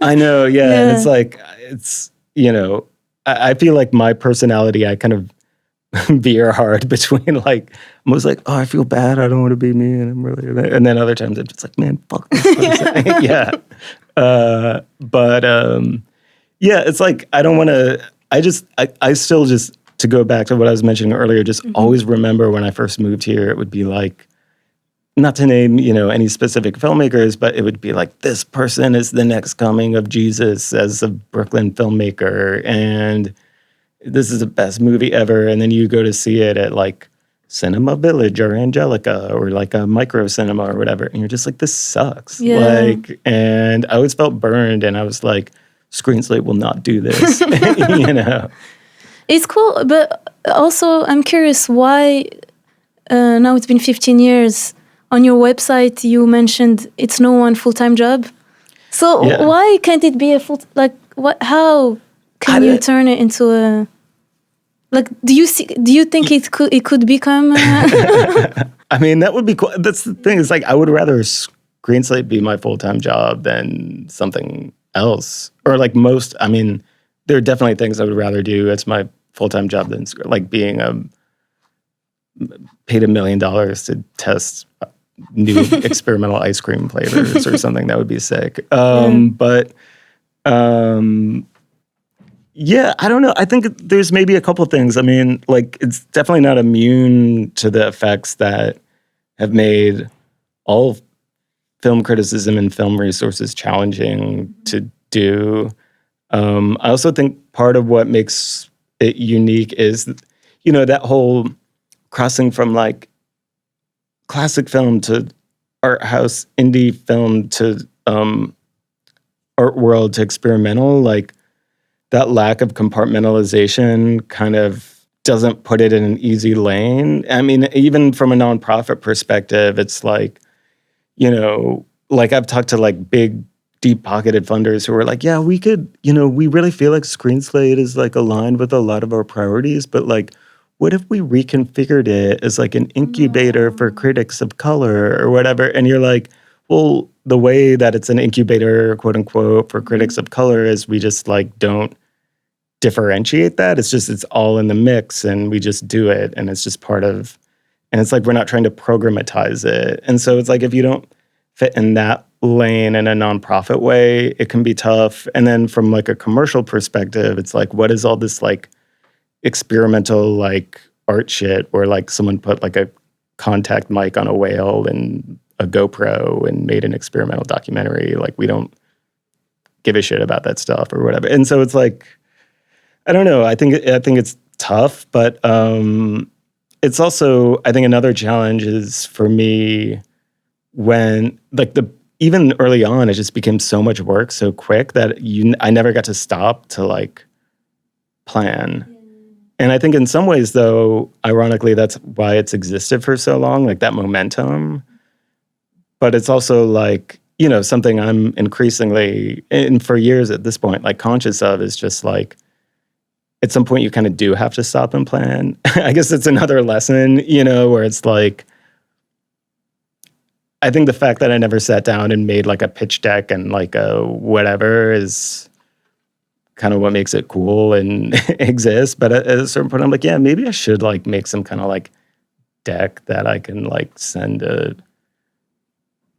I know, and it's like, I feel like my personality, I kind of veer hard between like, I'm always like, oh, I feel bad, I don't want to be me, and I'm really, and then other times I'm just like, man, fuck this person. It's like, I don't want to, I still just, to go back to what I was mentioning earlier, just always remember when I first moved here, it would be like, not to name, any specific filmmakers, but it would be like, this person is the next coming of Jesus as a Brooklyn filmmaker, and this is the best movie ever. And then you go to see it at like Cinema Village or Angelica or like a Micro Cinema or whatever, and you're just like, this sucks. Like, and I always felt burned, and I was like, Screen Slate will not do this. It's cool, but also I'm curious why now it's been 15 years. On your website, you mentioned it's no one full-time job. So why can't it be a full, like, what? How can you turn it into a, like? Do you think it could become? I mean, that would be cool. That's the thing. It's like, I would rather Screen Slate be my full-time job than something else. Or like most. I mean, there are definitely things I would rather do. It's my full-time job than like being paid $1 million to test new experimental ice cream flavors or something. That would be sick. But I don't know. I think there's maybe a couple things. I mean, like, it's definitely not immune to the effects that have made all film criticism and film resources challenging to do. I also think part of what makes it unique is, that whole crossing from like classic film to art house indie film to art world to experimental, like that lack of compartmentalization kind of doesn't put it in an easy lane. I mean, even from a nonprofit perspective, it's like, like I've talked to like big deep-pocketed funders who are like, yeah, we could, we really feel like Screen Slate is like aligned with a lot of our priorities, but like, what if we reconfigured it as like an incubator for critics of color or whatever? And you're like, well, the way that it's an incubator, quote unquote, for critics of color is we just like don't differentiate that. It's just, it's all in the mix, and we just do it, and it's just part of, and it's like, we're not trying to programatize it. And so it's like, if you don't fit in that lane in a nonprofit way, it can be tough. And then from like a commercial perspective, it's like, what is all this like experimental like art shit where like someone put like a contact mic on a whale and a GoPro and made an experimental documentary? Like, we don't give a shit about that stuff or whatever. And so it's like, I don't know. I think it's tough, but it's also, I think another challenge is for me when like even early on, it just became so much work so quick that I never got to stop to like plan. And I think in some ways, though, ironically, that's why it's existed for so long, like that momentum. But it's also like, something I'm increasingly, and for years at this point, like conscious of is just like, at some point you kind of do have to stop and plan. I guess it's another lesson, where it's like, I think the fact that I never sat down and made like a pitch deck and like a whatever is kind of what makes it cool and exist. But at a certain point, I'm like, yeah, maybe I should like make some kind of like deck that I can like send to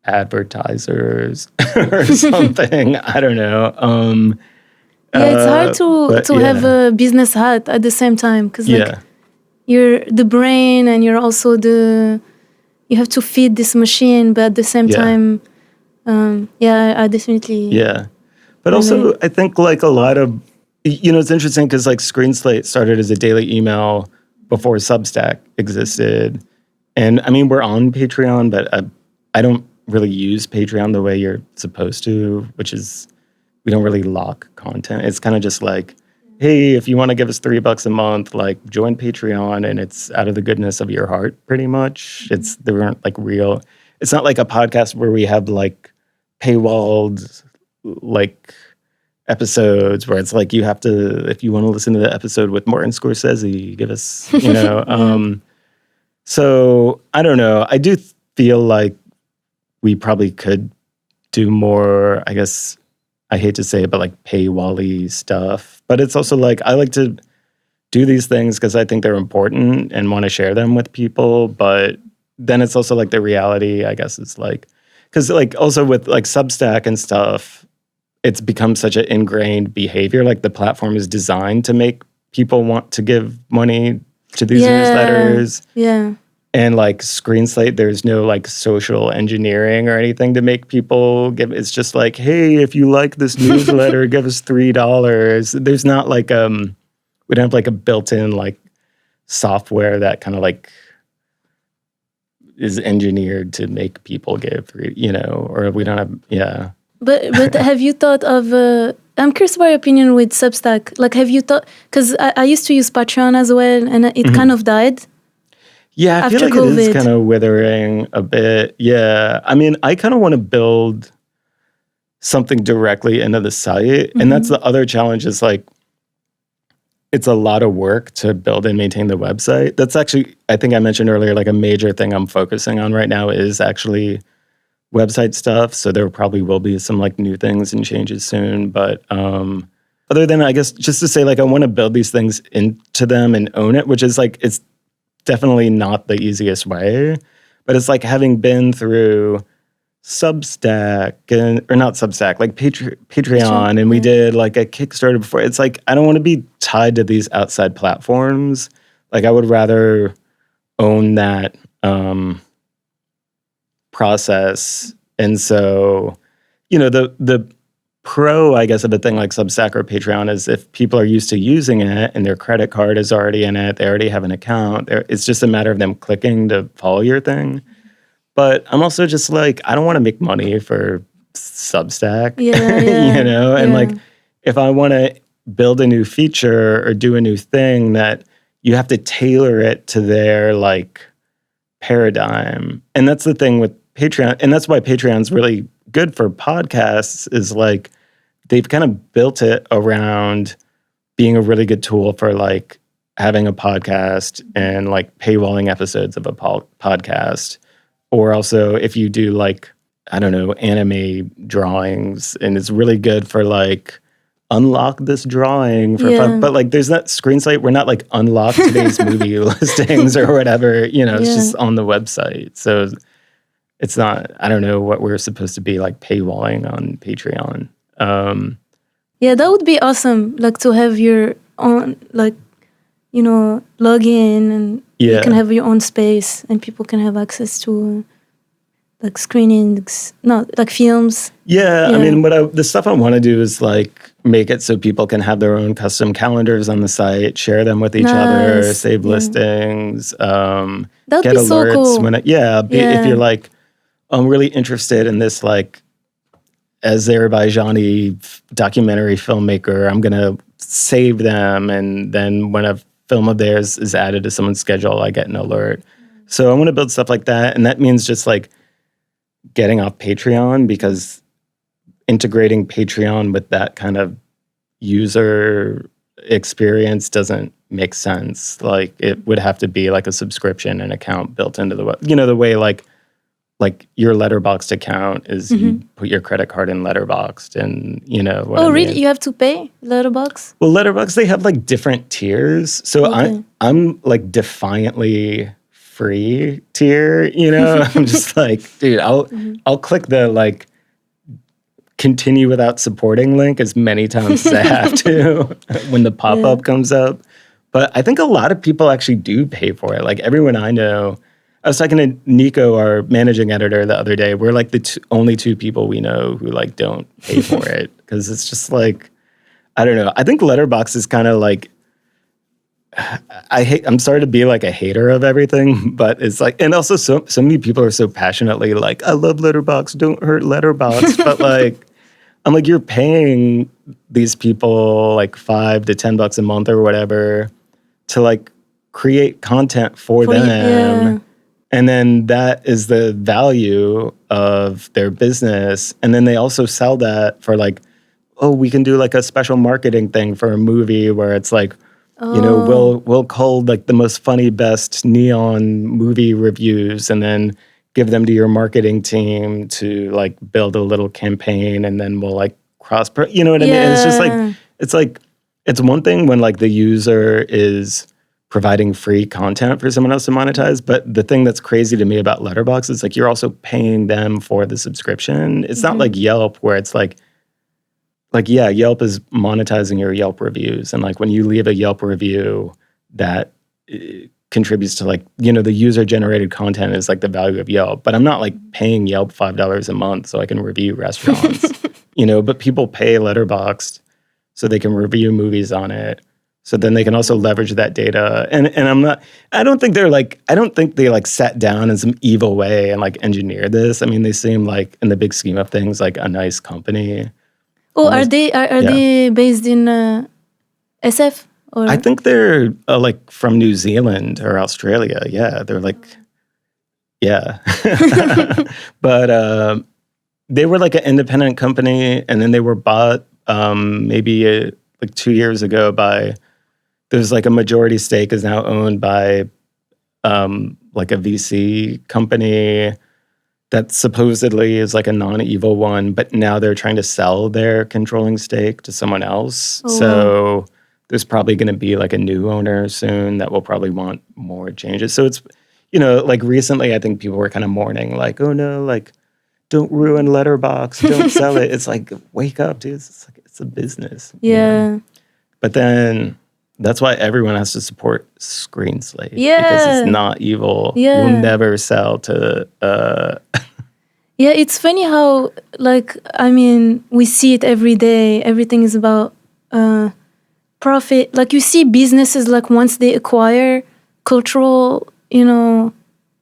advertisers or something. I don't know. It's hard to have a business hat at the same time because like you're the brain and you're also you have to feed this machine, but at the same time, I definitely But also, I think like a lot of, it's interesting because like Screen Slate started as a daily email before Substack existed. And I mean, we're on Patreon, but I don't really use Patreon the way you're supposed to, which is we don't really lock content. It's kind of just like, hey, if you want to give us $3 a month, like join Patreon, and it's out of the goodness of your heart, pretty much. There aren't like real. It's not like a podcast where we have like paywalled like episodes where it's like you have to, if you want to listen to the episode with Martin Scorsese, give us, So I don't know. I do feel like we probably could do more, I guess, I hate to say it, but like paywall-y stuff. But it's also like, I like to do these things because I think they're important and want to share them with people. But then it's also like the reality, I guess, is like, because like also with like Substack and stuff, it's become such an ingrained behavior. Like the platform is designed to make people want to give money to these newsletters. Yeah. And like Screen Slate, there's no like social engineering or anything to make people give. It's just like, hey, if you like this newsletter, give us $3. There's not like we don't have like a built-in like software that kind of like is engineered to make people give, or we don't have, But have you thought of? I'm curious about your opinion with Substack. Like, have you thought? Because I used to use Patreon as well, and it kind of died. Yeah, I feel like COVID. It is kind of withering a bit. Yeah. I mean, I kind of want to build something directly into the site. And that's the other challenge is like, it's a lot of work to build and maintain the website. That's actually, I think I mentioned earlier, like a major thing I'm focusing on right now is actually website stuff. So there probably will be some like new things and changes soon. But other than, I guess, just to say like, I want to build these things into them and own it, which is like, it's definitely not the easiest way, but it's like having been through Substack or not Substack, like Patreon, and we did like a Kickstarter before. It's like, I don't want to be tied to these outside platforms. Like I would rather own that process. And so, the pro, I guess, of a thing like Substack or Patreon is if people are used to using it and their credit card is already in it, they already have an account, it's just a matter of them clicking to follow your thing. But I'm also just like, I don't want to make money for Substack, and like, if I want to build a new feature or do a new thing, that you have to tailor it to their like paradigm. And that's the thing with Patreon. And that's why Patreon's really good for podcasts is like, they've kind of built it around being a really good tool for like having a podcast and like paywalling episodes of a podcast. Or also if you do like, I don't know, anime drawings, and it's really good for like unlock this drawing for fun. But like there's that Screen Slate, we're not like unlock today's movie listings or whatever, it's just on the website. So it's not, I don't know what we're supposed to be like paywalling on Patreon. That would be awesome. Like to have your own, like, log in and you can have your own space and people can have access to like screenings, like films. I mean, the stuff I want to do is like make it so people can have their own custom calendars on the site, share them with each other, save listings, That'd get be alerts. So cool. If you're like, I'm really interested in this like Azerbaijani documentary filmmaker, I'm going to save them. And then when a film of theirs is added to someone's schedule, I get an alert. So I want to build stuff like that. And that means just like getting off Patreon because integrating Patreon with that kind of user experience doesn't make sense. Like it would have to be like a subscription and account built into the web. You know, the way like your Letterboxd account is you put your credit card in Letterboxd and you know what I mean? Really? You have to pay Letterboxd? Well, Letterboxd, they have like different tiers. So I'm like defiantly free tier, you know? I'm just like, dude, I'll click the like continue without supporting link as many times as I have to when the pop-up comes up. But I think a lot of people actually do pay for it. Like everyone I know, I was talking to Nico, our managing editor, the other day. We're like the only two people we know who like don't pay for it because it's just like, I don't know. I think Letterboxd is kind of like, I'm sorry to be like a hater of everything, but it's like, and also so many people are so passionately like, I love Letterboxd, don't hurt Letterboxd. But like, I'm like, you're paying these people like $5 to $10 a month or whatever to like create content for them. Yeah. And then that is the value of their business. And then they also sell that for like, oh, we can do like a special marketing thing for a movie where it's like, you know, we'll call like the most funny, best neon movie reviews and then give them to your marketing team to like build a little campaign and then we'll like you know what I mean? And it's like, it's one thing when like the user is providing free content for someone else to monetize. But the thing that's crazy to me about Letterboxd is like you're also paying them for the subscription. It's not like Yelp where it's like, yeah, Yelp is monetizing your Yelp reviews. And like when you leave a Yelp review, that contributes to like, you know, the user-generated content is like the value of Yelp. But I'm not like paying Yelp $5 a month so I can review restaurants, you know, but people pay Letterboxd so they can review movies on it. So then they can also leverage that data. And I don't think they like sat down in some evil way and like engineered this. I mean, they seem like in the big scheme of things, like a nice company. Oh, are they based in SF? Or? I think they're like from New Zealand or Australia. Yeah, they're like, yeah. But they were like an independent company and then they were bought maybe like 2 years ago by, there's like a majority stake is now owned by like a VC company that supposedly is like a non-evil one, but now they're trying to sell their controlling stake to someone else. So there's probably going to be like a new owner soon that will probably want more changes. So it's, you know, like recently I think people were kind of mourning like, oh no, like don't ruin Letterboxd, don't sell it. It's like, wake up, dude. It's like, it's a business. Yeah. You know? But then that's why everyone has to support Screen Slate. Yeah. Because it's not evil. Yeah. You'll never sell to... Yeah, it's funny how, like, I mean, we see it every day. Everything is about profit. Like, you see businesses, like, once they acquire cultural, you know,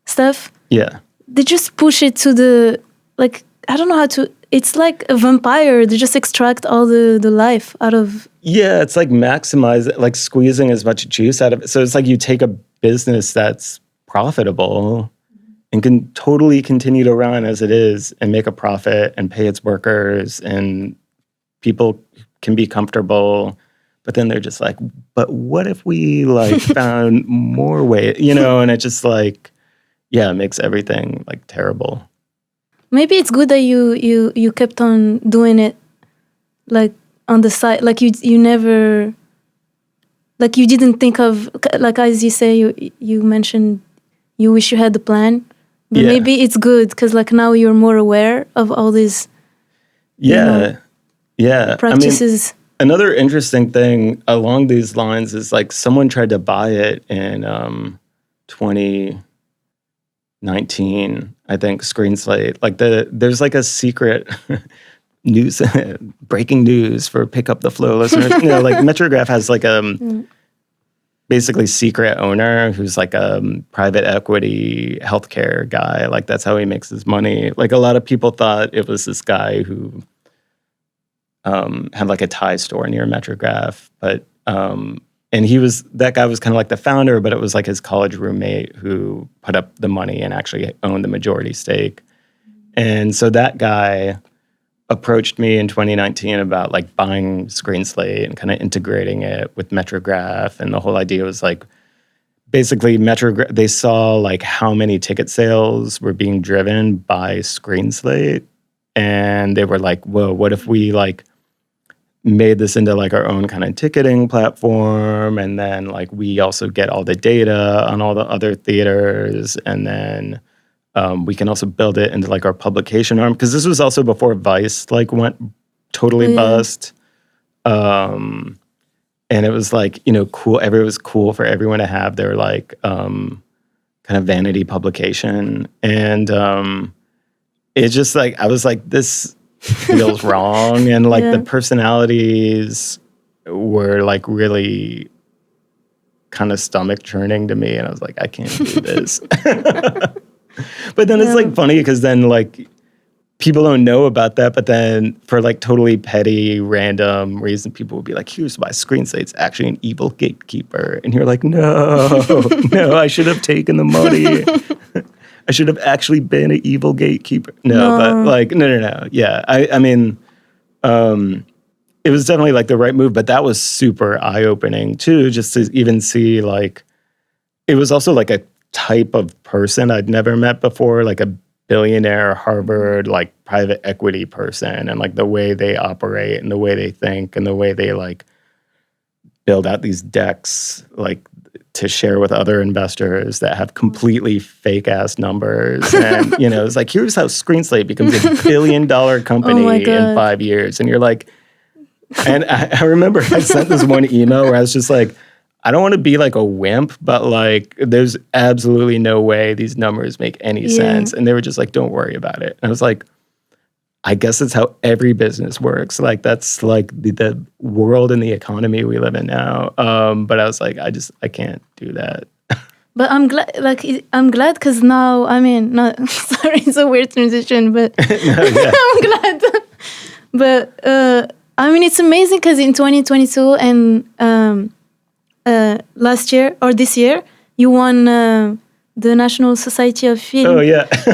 stuff. Yeah. They just push it to the, like, I don't know how to... It's like a vampire. They just extract all the life out of... Yeah, it's like like squeezing as much juice out of it. So it's like you take a business that's profitable and can totally continue to run as it is and make a profit and pay its workers and people can be comfortable. But then they're just like, but what if we like found more ways, you know? And it just like, yeah, it makes everything like terrible. Maybe it's good that you kept on doing it, like on the side, like you never, like you didn't think of, like as you say, you mentioned you wish you had the plan, but maybe it's good because like now you're more aware of all these, practices. I mean, another interesting thing along these lines is like someone tried to buy it in 2019, I think, Screen Slate. Like there's like a secret news, breaking news for Pick Up the Flow listeners. You know, like Metrograph has like basically secret owner who's like a private equity healthcare guy. Like that's how he makes his money. Like a lot of people thought it was this guy who had like a tie store near Metrograph, but and that guy was kind of like the founder, but it was like his college roommate who put up the money and actually owned the majority stake. And so that guy approached me in 2019 about like buying Screen Slate and kind of integrating it with Metrograph. And the whole idea was like, basically they saw like how many ticket sales were being driven by Screen Slate. And they were like, whoa, what if we like made this into like our own kind of ticketing platform, and then like we also get all the data on all the other theaters, and then we can also build it into like our publication arm, because this was also before Vice like went totally bust, and it was like, you know, cool. It was cool for everyone to have their like kind of vanity publication, and it's just like I was like, this feels wrong, and like the personalities were like really kind of stomach churning to me, and I was like, I can't do this. But then it's like funny because then like people don't know about that, but then for like totally petty random reason, people will be like, here's why Screen Slate's actually an evil gatekeeper, and you're like, no, I should have taken the money. I should have actually been an evil gatekeeper. No, but like, no. Yeah, I mean, it was definitely like the right move, but that was super eye-opening too, just to even see like, it was also like a type of person I'd never met before, like a billionaire Harvard, like private equity person, and like the way they operate and the way they think and the way they like build out these decks, like to share with other investors that have completely fake ass numbers. And, you know, it's like, here's how Screen Slate becomes a $1 billion company in 5 years. And you're like, and I remember I sent this one email where I was just like, I don't want to be like a wimp, but like, there's absolutely no way these numbers make any sense. And they were just like, don't worry about it. And I was like, I guess it's how every business works. Like, that's like the world and the economy we live in now. But I was like, I can't do that. But I'm glad because now, I mean, sorry, it's a weird transition, but I'm glad. But I mean, it's amazing because in 2022 and last year or this year, you won the National Society of Film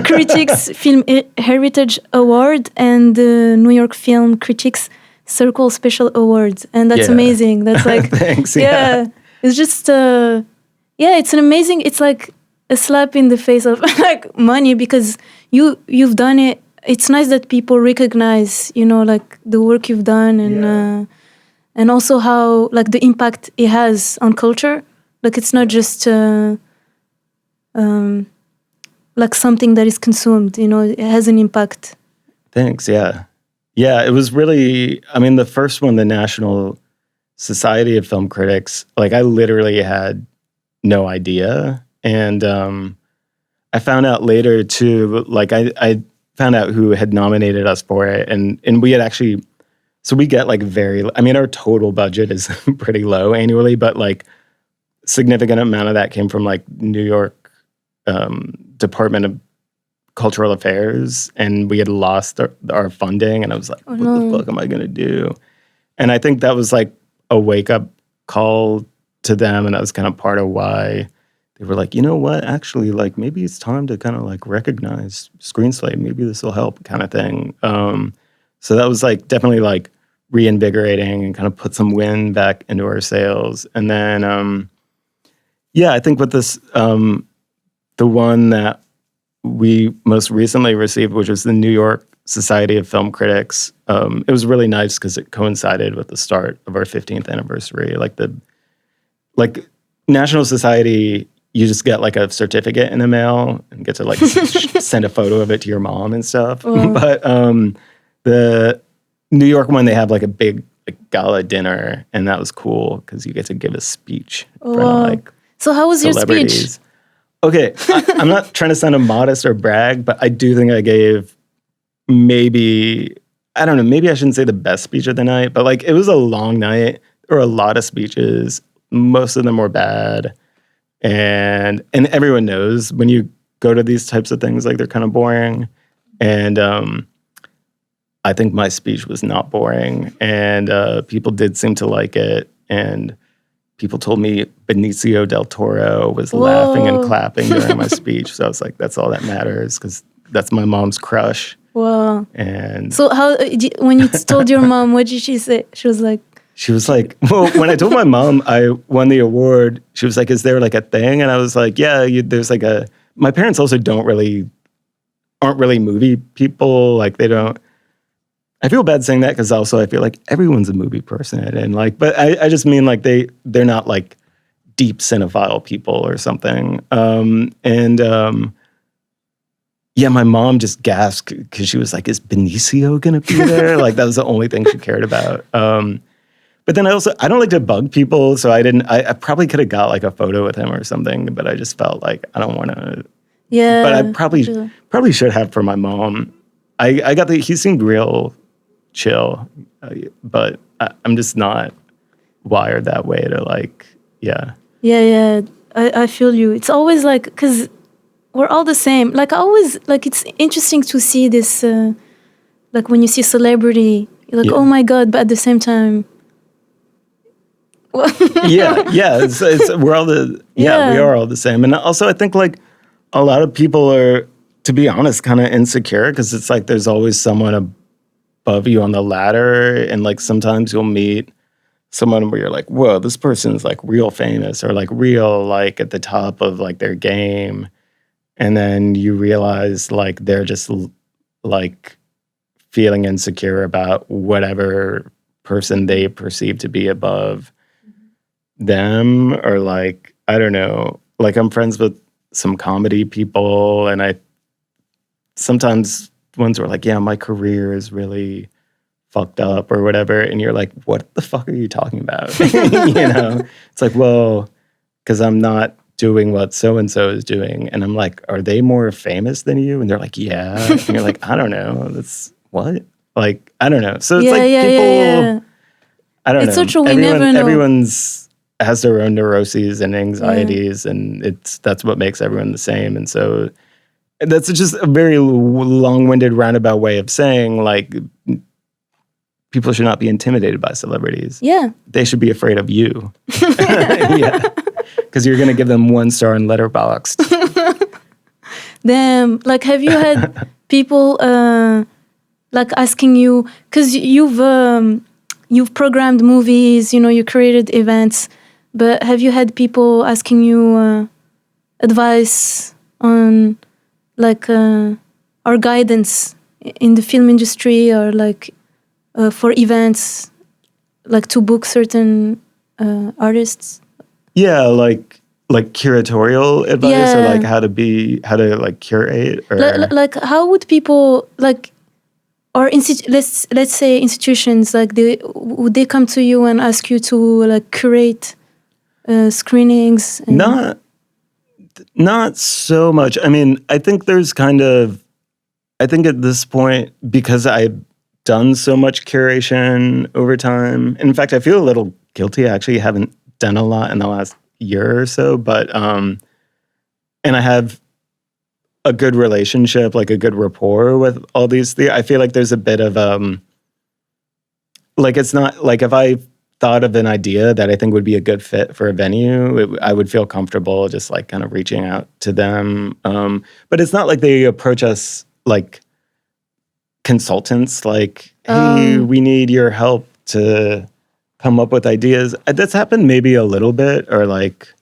Critics Film Heritage Award and the New York Film Critics Circle Special Awards. And that's amazing. That's like, thanks. It's just, it's an amazing, it's like a slap in the face of like money, because you've done it. It's nice that people recognize, you know, like the work you've done, and also how like the impact it has on culture. Like, it's not just like something that is consumed, you know, it has an impact. Thanks. Yeah, it was really, I mean, the first one, the National Society of Film Critics, like I literally had no idea. And I found out later too, like I found out who had nominated us for it. And we had actually, so we get like our total budget is pretty low annually, but like significant amount of that came from like New York Department of Cultural Affairs, and we had lost our funding, and I was like, what the fuck am I going to do? And I think that was like a wake-up call to them, and that was kind of part of why they were like, you know what, actually, like, maybe it's time to kind of like recognize Screen Slate, maybe this will help, kind of thing. So that was like definitely like reinvigorating and kind of put some wind back into our sails. And then I think with this the one that we most recently received, which was the New York Society of Film Critics, it was really nice because it coincided with the start of our 15th anniversary. Like National Society, you just get like a certificate in the mail and get to like send a photo of it to your mom and stuff. But the New York one, they have like a big like gala dinner, and that was cool because you get to give a speech in front of like So how was your speech? Okay, I'm not trying to sound immodest or brag, but I do think I gave maybe I shouldn't say the best speech of the night, but like it was a long night. There were a lot of speeches. Most of them were bad. And everyone knows when you go to these types of things, like they're kind of boring. And I think my speech was not boring. And people did seem to like it. And people told me Benicio del Toro was laughing and clapping during my speech. So I was like, that's all that matters, because that's my mom's crush. Wow. And so how when you told your mom, what did she say? She was like, well, when I told my mom I won the award, she was like, is there like a thing? And I was like, yeah, there's like my parents also aren't really movie people. Like they don't, I feel bad saying that because also I feel like everyone's a movie person. And like, but I just mean like they're not like deep cinephile people or something. Yeah, my mom just gasped because she was like, is Benicio going to be there? Like that was the only thing she cared about. But then I don't like to bug people. So I probably could have got like a photo with him or something, but I just felt like I don't want to. Yeah. But I probably should have for my mom. He seemed real chill, but I'm just not wired that way to like, yeah. Yeah. I feel you. It's always like, because we're all the same. Like I always, like it's interesting to see this, like when you see celebrity, you're like, oh my God, but at the same time. yeah. We're all we are all the same. And also I think like a lot of people are, to be honest, kind of insecure because it's like there's always someone above you on the ladder. And like sometimes you'll meet someone where you're like, whoa, this person's like real famous or like real like at the top of like their game. And then you realize like they're just like feeling insecure about whatever person they perceive to be above them, or like, I don't know, like I'm friends with some comedy people and I sometimes ones were like, yeah, my career is really fucked up or whatever. And you're like, what the fuck are you talking about? You know, it's like, well, because I'm not doing what so-and-so is doing. And I'm like, are they more famous than you? And they're like, yeah. And you're like, I don't know. That's what? Like, I don't know. So it's people, I don't know. It's so true. We never know. Everyone's has their own neuroses and anxieties, and that's what makes everyone the same. And so that's just a very long-winded, roundabout way of saying, like, people should not be intimidated by celebrities. Yeah. They should be afraid of you. Yeah. Because you're going to give them 1 star in Letterboxd. Damn. Like, have you had people, like, asking you, because you've programmed movies, you know, you created events, but have you had people asking you advice on, like, or guidance in the film industry, or like for events, like to book certain artists? Yeah, like curatorial advice, or like how to like curate, or like how would people like, or let's say institutions, like would they come to you and ask you to like curate screenings? Not so much. I mean, I think at this point, because I've done so much curation over time. In fact, I feel a little guilty. I actually haven't done a lot in the last year or so, but and I have a good relationship, like a good rapport with all these things. I feel like there's a bit of like, it's not like if I thought of an idea that I think would be a good fit for a venue, I would feel comfortable just like kind of reaching out to them. But it's not like they approach us like consultants, like, hey, we need your help to come up with ideas. That's happened maybe a little bit, or like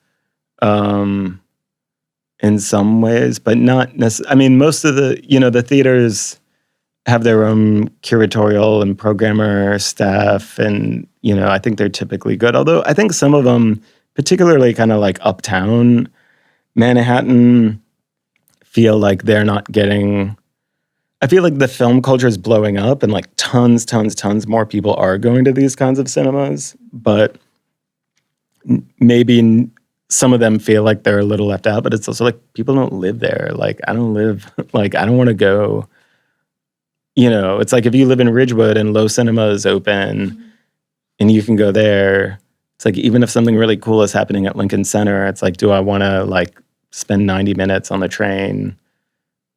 in some ways, but not necessarily. I mean, most of the theaters have their own curatorial and programmer staff, and I think they're typically good. Although I think some of them, particularly kind of like uptown Manhattan, feel like they're not getting. I feel like the film culture is blowing up, and like tons more people are going to these kinds of cinemas, but maybe some of them feel like they're a little left out. But it's also like people don't live there. Like I don't want to go. It's like if you live in Ridgewood and Low Cinema is open and you can go there, it's like even if something really cool is happening at Lincoln Center, it's like, do I want to like spend 90 minutes on the train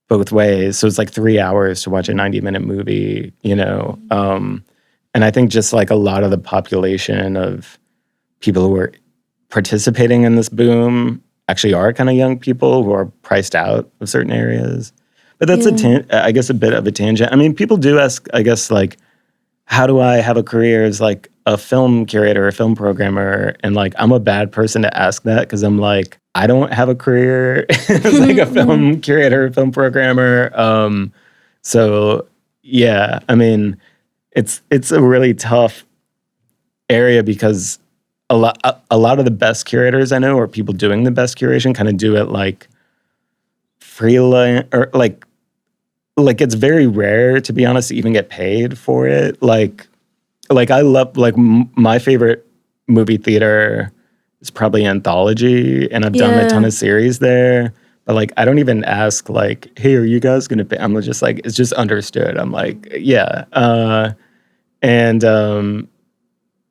both ways? So it's like 3 hours to watch a 90-minute movie, and I think just like a lot of the population of people who are participating in this boom actually are kind of young people who are priced out of certain areas. But that's I guess a bit of a tangent. I mean, people do ask, I guess, like, how do I have a career as like a film curator, a film programmer? And like, I'm a bad person to ask that because I'm like, I don't have a career as like a film curator, film programmer. So yeah, I mean, it's a really tough area because a lot of the best curators I know, or people doing the best curation, kind of do it like freelance, or like it's very rare, to be honest, to even get paid for it. Like I love, like, my favorite movie theater is probably Anthology, and I've done a ton of series there. But like, I don't even ask like, hey, are you guys gonna pay? I'm just like, it's just understood. I'm like, yeah. And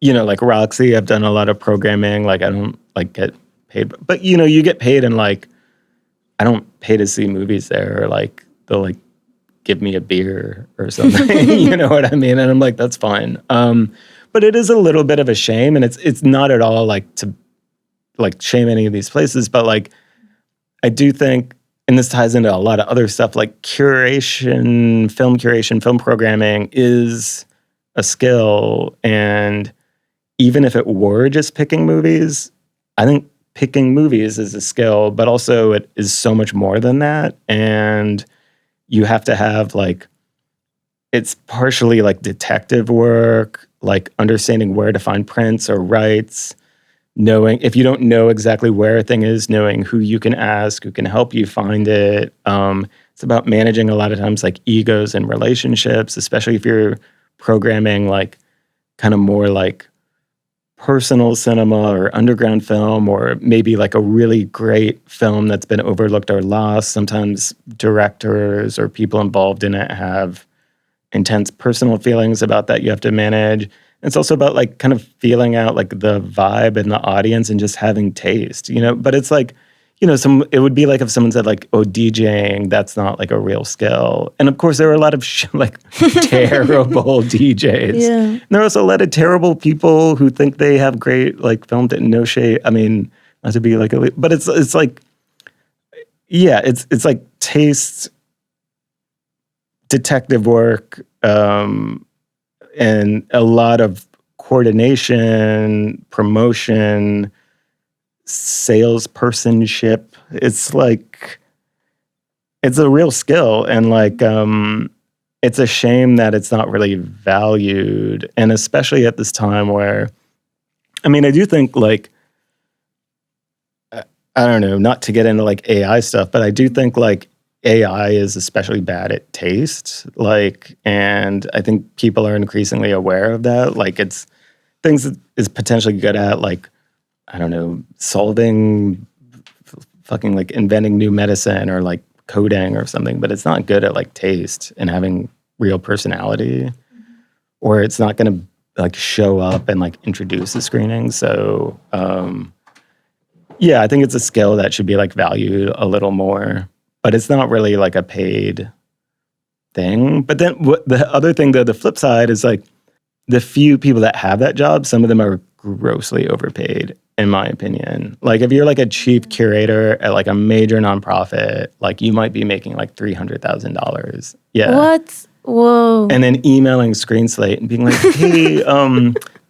you know, like Roxy, I've done a lot of programming. Like, I don't like get paid, but you know, you get paid, and like, I don't pay to see movies there. Or like, they'll like give me a beer or something. You know what I mean? And I'm like, that's fine. But it is a little bit of a shame, and it's not at all like to like shame any of these places, but like, I do think, and this ties into a lot of other stuff, like curation, film programming is a skill. And even if it were just picking movies, I think picking movies is a skill, but also it is so much more than that. And you have to have like, it's partially like detective work, like understanding where to find prints or rights, knowing, if you don't know exactly where a thing is, knowing who you can ask, who can help you find it. It's about managing a lot of times like egos and relationships, especially if you're programming like kind of more like personal cinema or underground film, or maybe like a really great film that's been overlooked or lost. Sometimes directors or people involved in it have intense personal feelings about that you have to manage. It's also about like kind of feeling out like the vibe in the audience and just having taste, you know. But it's like, you know, it would be like if someone said like, oh, DJing, that's not like a real skill. And of course there are a lot of like terrible DJs. Yeah. And there are also a lot of terrible people who think they have great like film, no shade. I mean, not to be like, but it's like, yeah, it's like taste, detective work, and a lot of coordination, promotion, salespersonship. It's like, it's a real skill. And like, it's a shame that it's not really valued. And especially at this time where, I mean, I do think like, I don't know, not to get into like AI stuff, but I do think like AI is especially bad at taste, like, and I think people are increasingly aware of that. Like, it's things that is potentially good at, like, I don't know, solving, fucking like inventing new medicine or like coding or something, but it's not good at like taste and having real personality, or it's not going to like show up and like introduce a screening. So, yeah, I think it's a skill that should be like valued a little more. But it's not really like a paid thing. But then the other thing, though, the flip side is like the few people that have that job, some of them are grossly overpaid, in my opinion. Like if you're like a chief curator at like a major nonprofit, like you might be making like $300,000. Yeah. What? Whoa. And then emailing Screen Slate and being like, hey,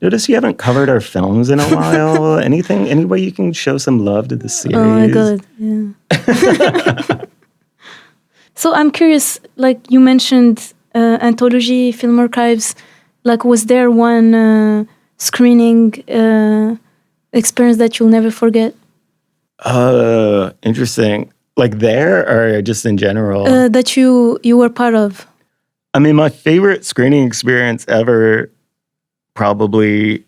notice you haven't covered our films in a while. Any way you can show some love to the series? Oh my God. Yeah. So I'm curious, like you mentioned Anthology Film Archives, like was there one screening experience that you'll never forget? Interesting. Like there or just in general? That you were part of. I mean, my favorite screening experience ever probably,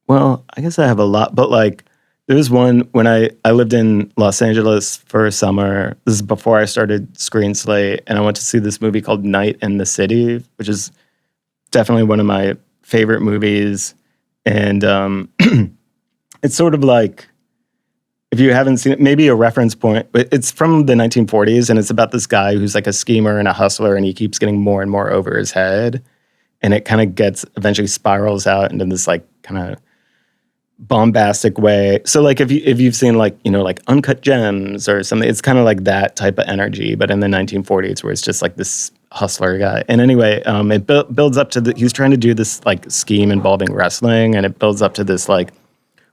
well, I guess I have a lot, but like there was one when I lived in Los Angeles for a summer. This is before I started Screen Slate, and I went to see this movie called Night in the City, which is definitely one of my favorite movies. And it's sort of like, if you haven't seen it, maybe a reference point, but it's from the 1940s, and it's about this guy who's like a schemer and a hustler, and he keeps getting more and more over his head. And it kind of eventually spirals out into this like kind of bombastic way. So like if you've seen like, like Uncut Gems or something, it's kind of like that type of energy, but in the 1940s where it's just like this hustler guy. And anyway, it builds up to he's trying to do this like scheme involving wrestling, and it builds up to this like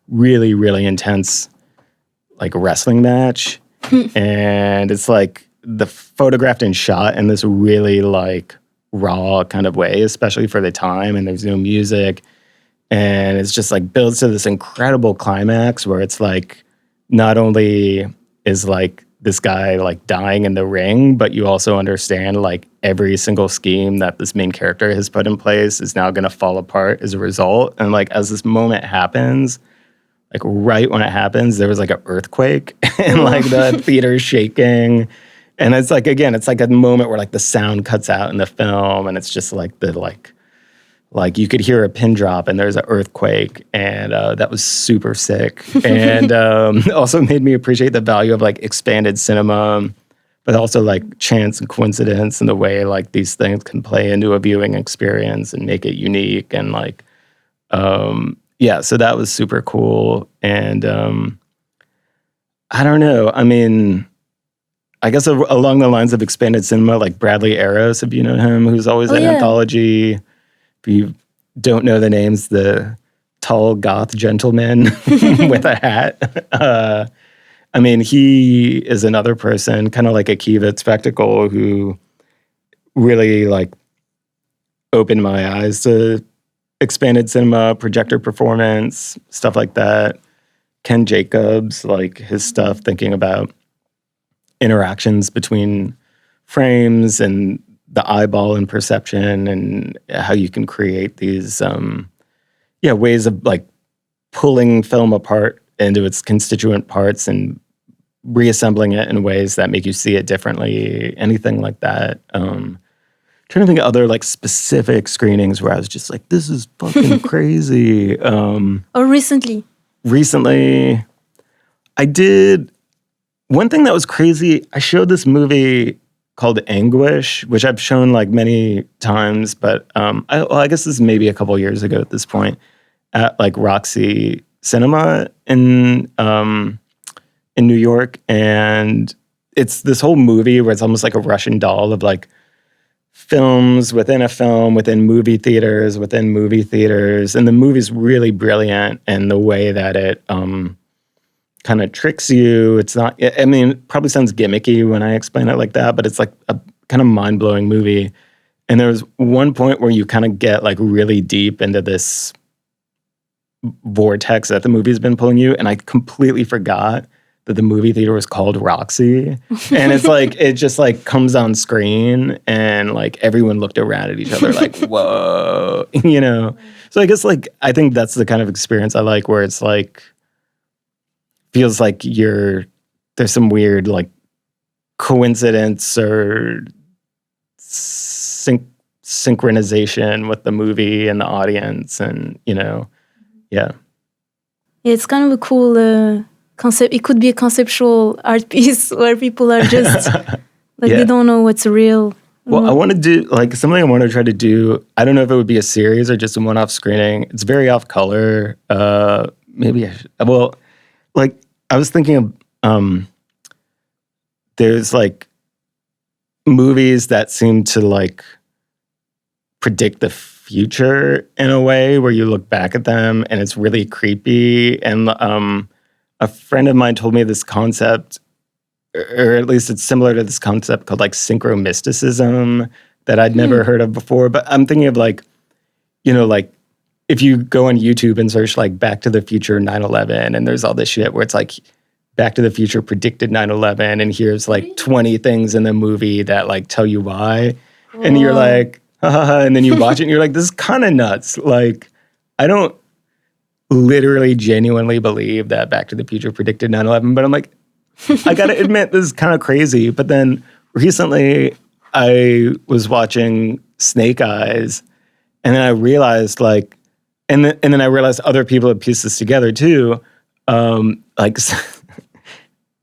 really, really intense like wrestling match. And it's like the photographed and shot in this really like raw kind of way, especially for the time, and there's no music. And it's just like builds to this incredible climax where it's like not only is like this guy like dying in the ring, but you also understand like every single scheme that this main character has put in place is now going to fall apart as a result. And like as this moment happens, like right when it happens, there was like an earthquake and like the theater's shaking. And it's like, again, it's like a moment where like the sound cuts out in the film, and it's just like the like you could hear a pin drop and there's an earthquake, and that was super sick. And also made me appreciate the value of like expanded cinema, but also like chance and coincidence and the way like these things can play into a viewing experience and make it unique. And like, yeah, so that was super cool. And I don't know. I mean, I guess along the lines of expanded cinema, like Bradley Arrows, if you know him, who's always at Anthology. If you don't know the names, the tall goth gentleman with a hat. I mean, he is another person, kind of like Akiva at Spectacle, who really like opened my eyes to expanded cinema, projector performance, stuff like that. Ken Jacobs, like his stuff, thinking about interactions between frames and the eyeball and perception, and how you can create these ways of like pulling film apart into its constituent parts and reassembling it in ways that make you see it differently, anything like that. Trying to think of other like specific screenings where I was just like, this is fucking crazy. Or recently I did one thing that was crazy. I showed this movie called Anguish, which I've shown like many times, but I guess this is maybe a couple years ago at this point, at like Roxy Cinema in New York. And it's this whole movie where it's almost like a Russian doll of like films within a film, within movie theaters. And the movie's really brilliant in the way that it kind of tricks you. It's not, I mean, it probably sounds gimmicky when I explain it like that, but it's like a kind of mind-blowing movie. And there was one point where you kind of get like really deep into this vortex that the movie's been pulling you. And I completely forgot that the movie theater was called Roxy. And it's like, it just like comes on screen, and like everyone looked around at each other like, whoa, you know? So I guess like, I think that's the kind of experience I like, where it's like, feels like there's some weird like coincidence or synchronization with the movie and the audience, and yeah. It's kind of a cool concept. It could be a conceptual art piece where people are just like they don't know what's real. Well, I want to do like something I want to try to do. I don't know if it would be a series or just a one-off screening. It's very off color. Maybe I should, well, like I was thinking of there's like movies that seem to like predict the future in a way where you look back at them and it's really creepy. And a friend of mine told me this concept, or at least it's similar to this concept called like synchromysticism that I'd never heard of before. But I'm thinking of like, like if you go on YouTube and search like Back to the Future 9/11, and there's all this shit where it's like Back to the Future predicted 9/11, and here's like 20 things in the movie that like tell you why. Whoa. And you're like, and then you watch it and you're like, this is kind of nuts. Like, I don't literally genuinely believe that Back to the Future predicted 9/11, but I'm like, I gotta admit, this is kind of crazy. But then recently I was watching Snake Eyes, and then I realized like, and then I realized other people have pieced this together too. Like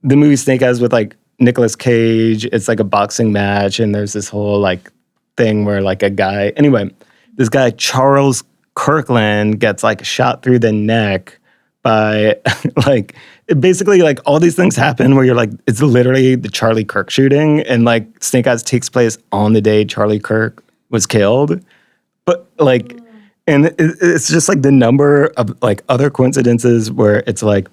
the movie Snake Eyes with like Nicolas Cage, it's like a boxing match, and there's this whole like thing where like this guy Charles Kirkland gets like shot through the neck by like basically like all these things happen where you're like, it's literally the Charlie Kirk shooting, and like Snake Eyes takes place on the day Charlie Kirk was killed. But like, and it's just like the number of like other coincidences where it's like,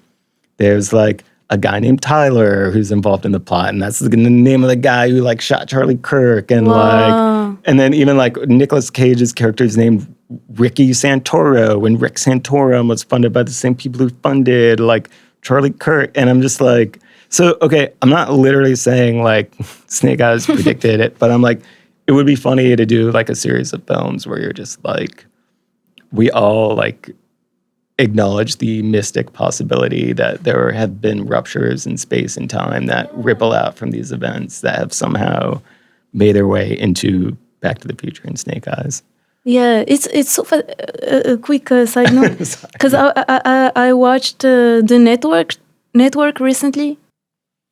there's like a guy named Tyler who's involved in the plot, and that's the name of the guy who like shot Charlie Kirk, and like, and then even like Nicolas Cage's character is named Ricky Santoro, and Rick Santorum was funded by the same people who funded like Charlie Kirk, and I'm just like, so okay, I'm not literally saying like Snake Eyes predicted it, but I'm like, it would be funny to do like a series of films where you're just like, we all like acknowledge the mystic possibility that there have been ruptures in space and time that ripple out from these events that have somehow made their way into Back to the Future and Snake Eyes. Yeah, it's so a quick side note, because I watched the network recently.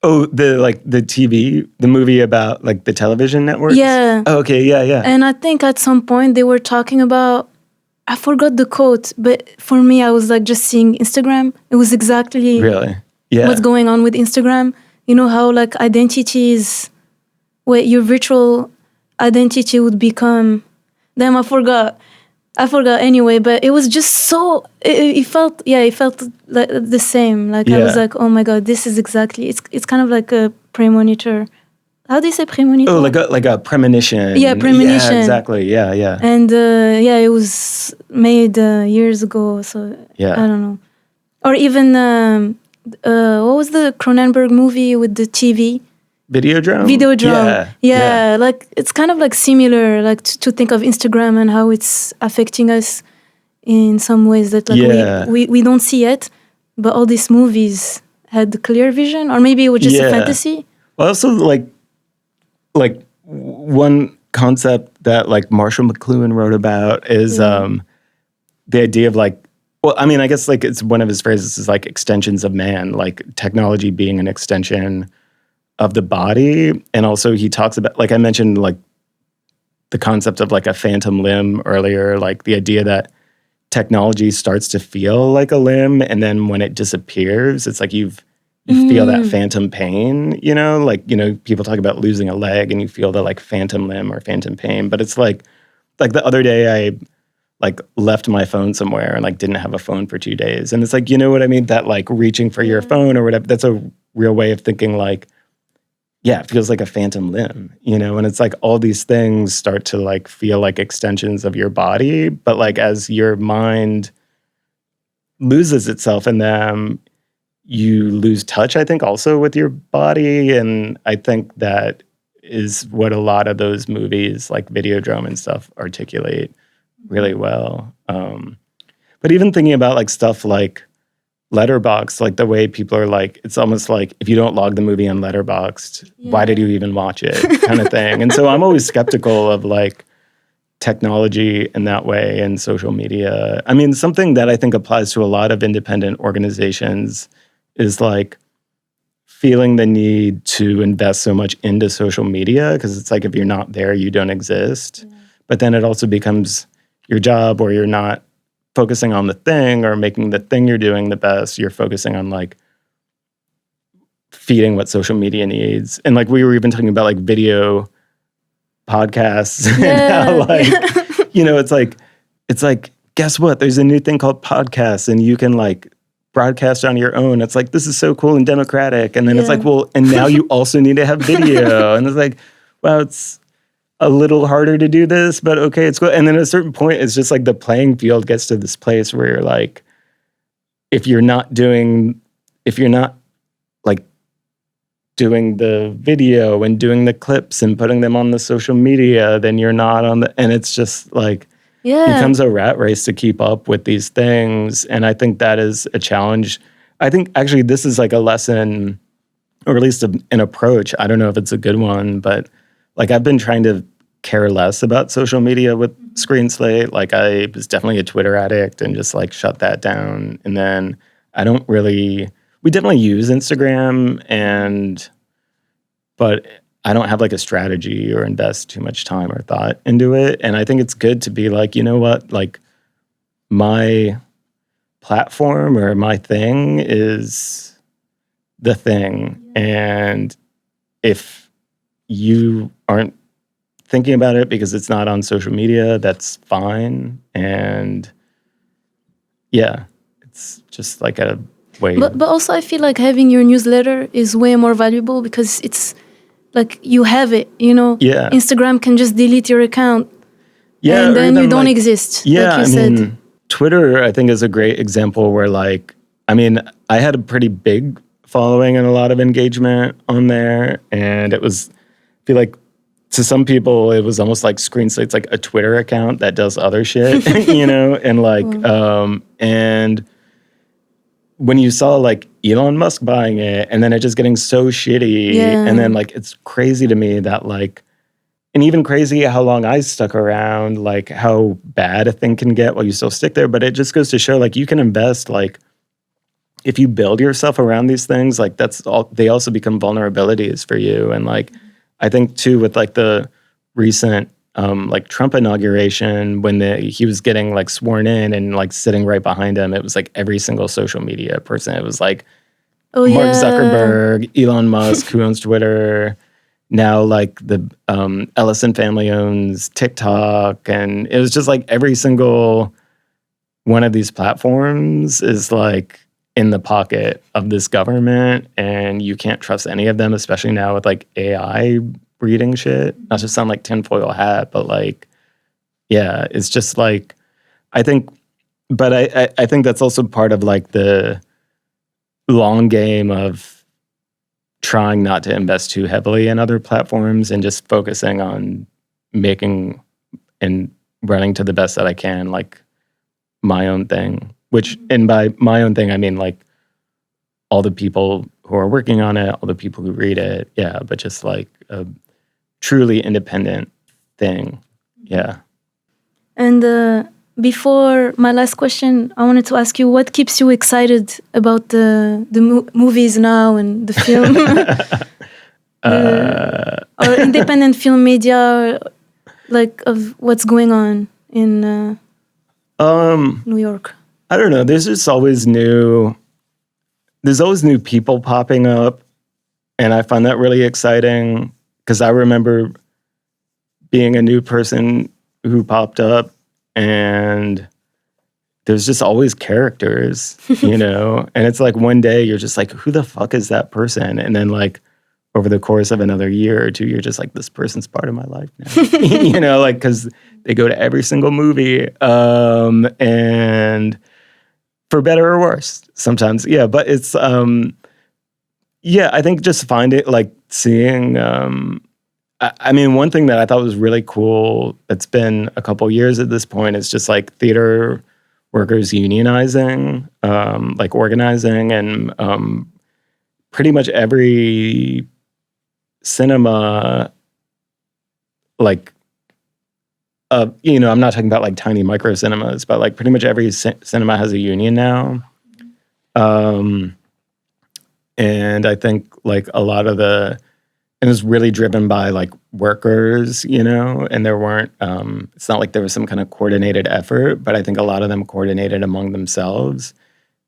Oh, the TV, the movie about like the television networks? Yeah. Oh, okay, yeah. And I think at some point they were talking about, I forgot the quote, but for me, I was like just seeing Instagram. It was exactly really, yeah, what's going on with Instagram. You know how like identities, where your virtual identity would become. Damn, I forgot anyway. But it was just so. It felt like the same. Like I was like, oh my god, this is exactly. It's kind of like a premonitor. How do you say premonitor? Oh, like a premonition. Yeah, premonition. Yeah, exactly. Yeah. And it was made years ago. So I don't know. Or even what was the Cronenberg movie with the TV? Videodrome. Yeah. Like it's kind of like similar, like to think of Instagram and how it's affecting us in some ways that like we don't see it, but all these movies had the clear vision, or maybe it was just a fantasy. Well, also like one concept that like Marshall McLuhan wrote about is the idea of like, well, I mean, I guess like it's one of his phrases is like extensions of man, like technology being an extension of the body. And also he talks about, like I mentioned, like the concept of like a phantom limb earlier, like the idea that technology starts to feel like a limb, and then when it disappears, it's like you feel that phantom pain, you know, like, you know, people talk about losing a leg and you feel the like phantom limb or phantom pain, but it's like the other day I like left my phone somewhere and like didn't have a phone for 2 days. And it's like, you know what I mean? That like reaching for your phone or whatever, that's a real way of thinking like, yeah, it feels like a phantom limb, you know? And it's like all these things start to like feel like extensions of your body, but like as your mind loses itself in them, you lose touch, I think, also with your body. And I think that is what a lot of those movies like Videodrome and stuff articulate really well. But even thinking about like stuff like Letterboxd, like the way people are like, it's almost like if you don't log the movie on Letterboxd, why did you even watch it kind of thing. And so I'm always skeptical of like technology in that way and social media. I mean, something that I think applies to a lot of independent organizations is like feeling the need to invest so much into social media, because it's like if you're not there, you don't exist. But then it also becomes your job, or you're not focusing on the thing or making the thing you're doing the best. You're focusing on like feeding what social media needs. And like we were even talking about like video podcasts and how like, you know, it's like, guess what? There's a new thing called podcasts, and you can like broadcast on your own. It's like, this is so cool and democratic. And then it's like, well, and now you also need to have video. And it's like, wow, it's a little harder to do this, but okay, it's cool. And then at a certain point, it's just like the playing field gets to this place where you're like, if you're not like doing the video and doing the clips and putting them on the social media, then you're not on the, and it's just like, becomes a rat race to keep up with these things. And I think that is a challenge. I think actually this is like a lesson, or at least an approach. I don't know if it's a good one, but like I've been trying to care less about social media with Screen Slate. Like I was definitely a Twitter addict and just like shut that down. And then we definitely use Instagram, but I don't have like a strategy or invest too much time or thought into it. And I think it's good to be like, you know what, like my platform or my thing is the thing. And if you aren't thinking about it because it's not on social media, that's fine. And yeah, it's just like a way. But also I feel like having your newsletter is way more valuable because it's like you have it, you know? Yeah. Instagram can just delete your account. Yeah. And then you don't like, exist. Yeah. Like you said. Twitter, I think, is a great example where like, I had a pretty big following and a lot of engagement on there. And it was, I feel like to some people, it was almost like Screen Slate's like a Twitter account that does other shit, you know? And like, and when you saw like Elon Musk buying it and then it just getting so shitty, and then like, it's crazy to me that like, and even crazy how long I stuck around, like how bad a thing can get while you still stick there. But it just goes to show like you can invest, like if you build yourself around these things, like that's all, they also become vulnerabilities for you. And like, I think too, with like the recent like Trump inauguration, when he was getting like sworn in and like sitting right behind him, it was like every single social media person. It was like Mark Zuckerberg, Elon Musk, who owns Twitter. Now, like the Ellison family owns TikTok, and it was just like every single one of these platforms is like in the pocket of this government, and you can't trust any of them, especially now with like AI reading shit. Not to sound like tinfoil hat, but like, yeah, it's just like, I think, but I think that's also part of like the long game of trying not to invest too heavily in other platforms and just focusing on making and running to the best that I can, like my own thing, which, and by my own thing, I mean like all the people who are working on it, all the people who read it. Yeah. But just like a truly independent thing. Yeah. And before my last question, I wanted to ask you what keeps you excited about the movies now and the film, or independent film media, like of what's going on in New York. I don't know. There's always new people popping up, and I find that really exciting because I remember being a new person who popped up. And there's just always characters, you know? And it's like one day you're just like, who the fuck is that person? And then like over the course of another year or two, you're just like, this person's part of my life now. You know, like, because they go to every single movie. And for better or worse, sometimes. Yeah, but it's, yeah, I think just seeing... I mean, one thing that I thought was really cool that's been a couple years at this point is just like theater workers unionizing, like organizing, and pretty much every cinema, like, you know, I'm not talking about like tiny micro cinemas, but like pretty much every cinema has a union now. And I think like a lot of and it was really driven by like workers, you know, and there weren't, it's not like there was some kind of coordinated effort, but I think a lot of them coordinated among themselves.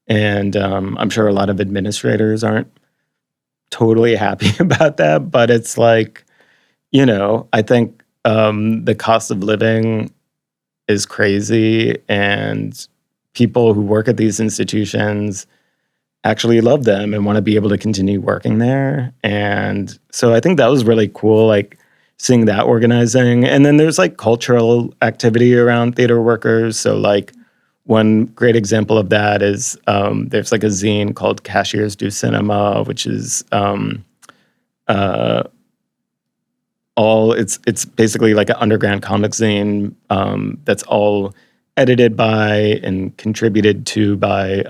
And I'm sure a lot of administrators aren't totally happy about that, but it's like, you know, I think the cost of living is crazy, and people who work at these institutions actually love them and want to be able to continue working there. And so I think that was really cool, like seeing that organizing. And then there's like cultural activity around theater workers. So like one great example of that is there's like a zine called Cashiers Do Cinema, which is it's basically like an underground comic zine that's all edited by and contributed to by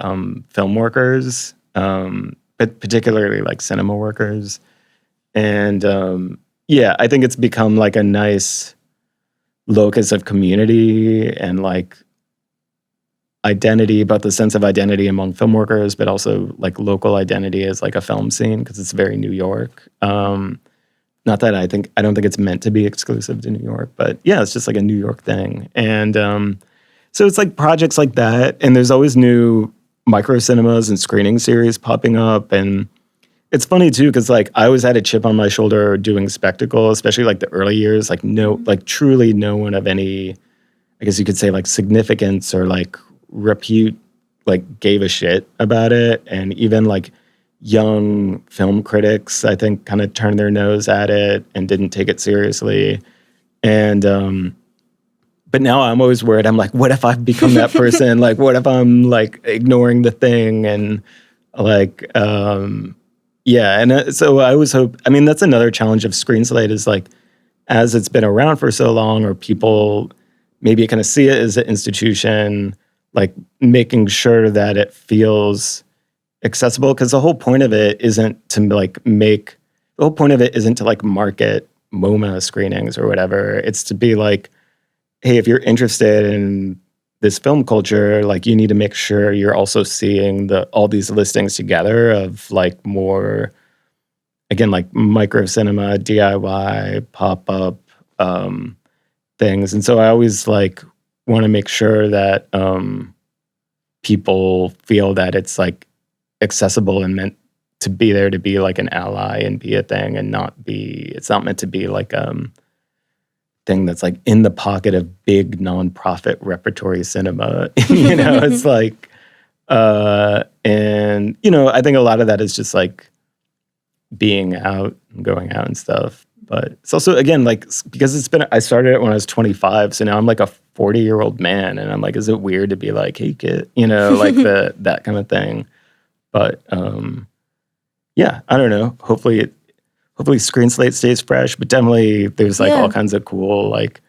film workers, but particularly like cinema workers. And yeah, I think it's become like a nice locus of community and like identity, both the sense of identity among film workers, but also like local identity as like a film scene, because it's very New York. Not that I don't think it's meant to be exclusive to New York, but yeah, it's just like a New York thing. And So it's like projects like that. And there's always new micro cinemas and screening series popping up. And it's funny too, because like I always had a chip on my shoulder doing spectacle, especially like the early years, like truly no one of any, I guess you could say like significance or like repute, like gave a shit about it. And even like young film critics, I think, kind of turned their nose at it and didn't take it seriously. And, but now I'm always worried. I'm like, what if I've become that person? Like, what if I'm like ignoring the thing? And like, yeah. And so I always hope, I mean, that's another challenge of Screen Slate is like, as it's been around for so long, or people maybe kind of see it as an institution, like making sure that it feels accessible, because the whole point of it isn't to like the whole point of it isn't to like market MoMA screenings or whatever. It's to be like, hey, if you're interested in this film culture, like you need to make sure you're also seeing all these listings together of like more, again, like micro cinema, DIY, pop-up things. And so I always like want to make sure that people feel that it's like accessible and meant to be there to be like an ally and be a thing, and it's not meant to be like thing that's like in the pocket of big nonprofit repertory cinema. You know, it's like and you know, I think a lot of that is just like being out and going out and stuff. But it's also, again, like, because I started it when I was 25, so now I'm like a 40-year-old man, and I'm like, is it weird to be like, hey kid, you know, like that kind of thing. But yeah, I don't know. Hopefully Screen Slate stays fresh, but definitely there's like all kinds of cool, like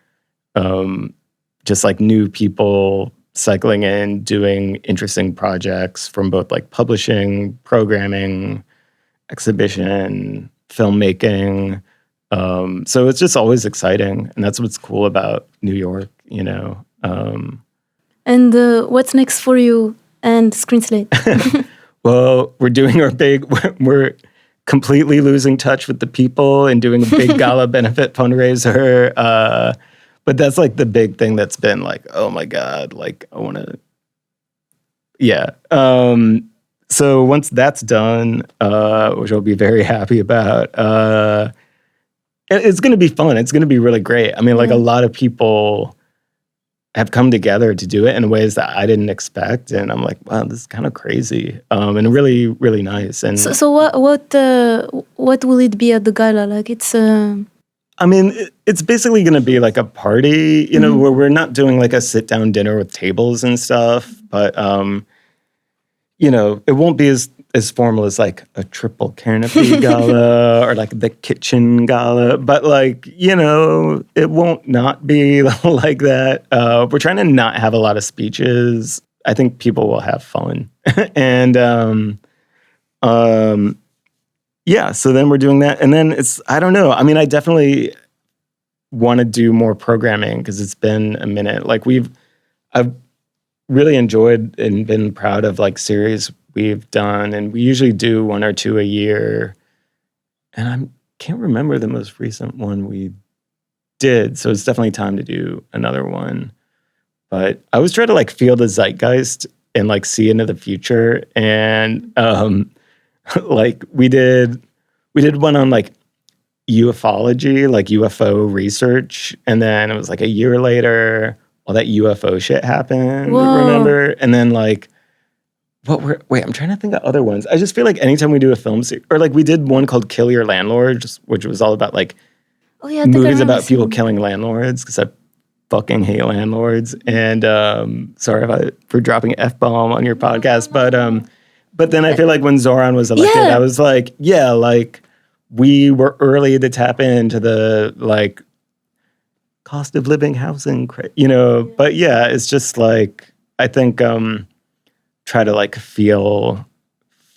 just like new people cycling in, doing interesting projects from both like publishing, programming, exhibition, filmmaking. So it's just always exciting, and that's what's cool about New York, you know. And what's next for you and Screen Slate? Well, we're completely losing touch with the people and doing a big gala benefit fundraiser. But that's like the big thing that's been like, oh my God, like I want to, yeah. So once that's done, which I'll be very happy about, it's going to be fun. It's going to be really great. I mean, like a lot of people have come together to do it in ways that I didn't expect, and I'm like, wow, this is kind of crazy, and really, really nice. And so what will it be at the gala? Like it's. I mean, it's basically going to be like a party, you know, where we're not doing like a sit down dinner with tables and stuff, but you know, it won't be as formal as like a triple canopy gala or like the kitchen gala, but like, you know, it won't not be like that. We're trying to not have a lot of speeches. I think people will have fun. And yeah, so then we're doing that. And then I don't know. I mean, I definitely want to do more programming because it's been a minute. Like I've really enjoyed and been proud of like series we've done, and we usually do 1 or 2 a year. And I can't remember the most recent one we did, so it's definitely time to do another one. But I always try to like feel the zeitgeist and like see into the future. And like we did one on like ufology, like UFO research, and then it was like a year later, all that UFO shit happened. Whoa. Remember? And then like, I'm trying to think of other ones. I just feel like anytime we do a film series, or like we did one called Kill Your Landlord, which was all about like movies about people killing landlords, because I fucking hate landlords. And sorry for dropping an F-bomb on your podcast, but then I feel like when Zoran was elected, I was like, yeah, like we were early to tap into the like cost of living housing, you know. But yeah, it's just like, I think try to like feel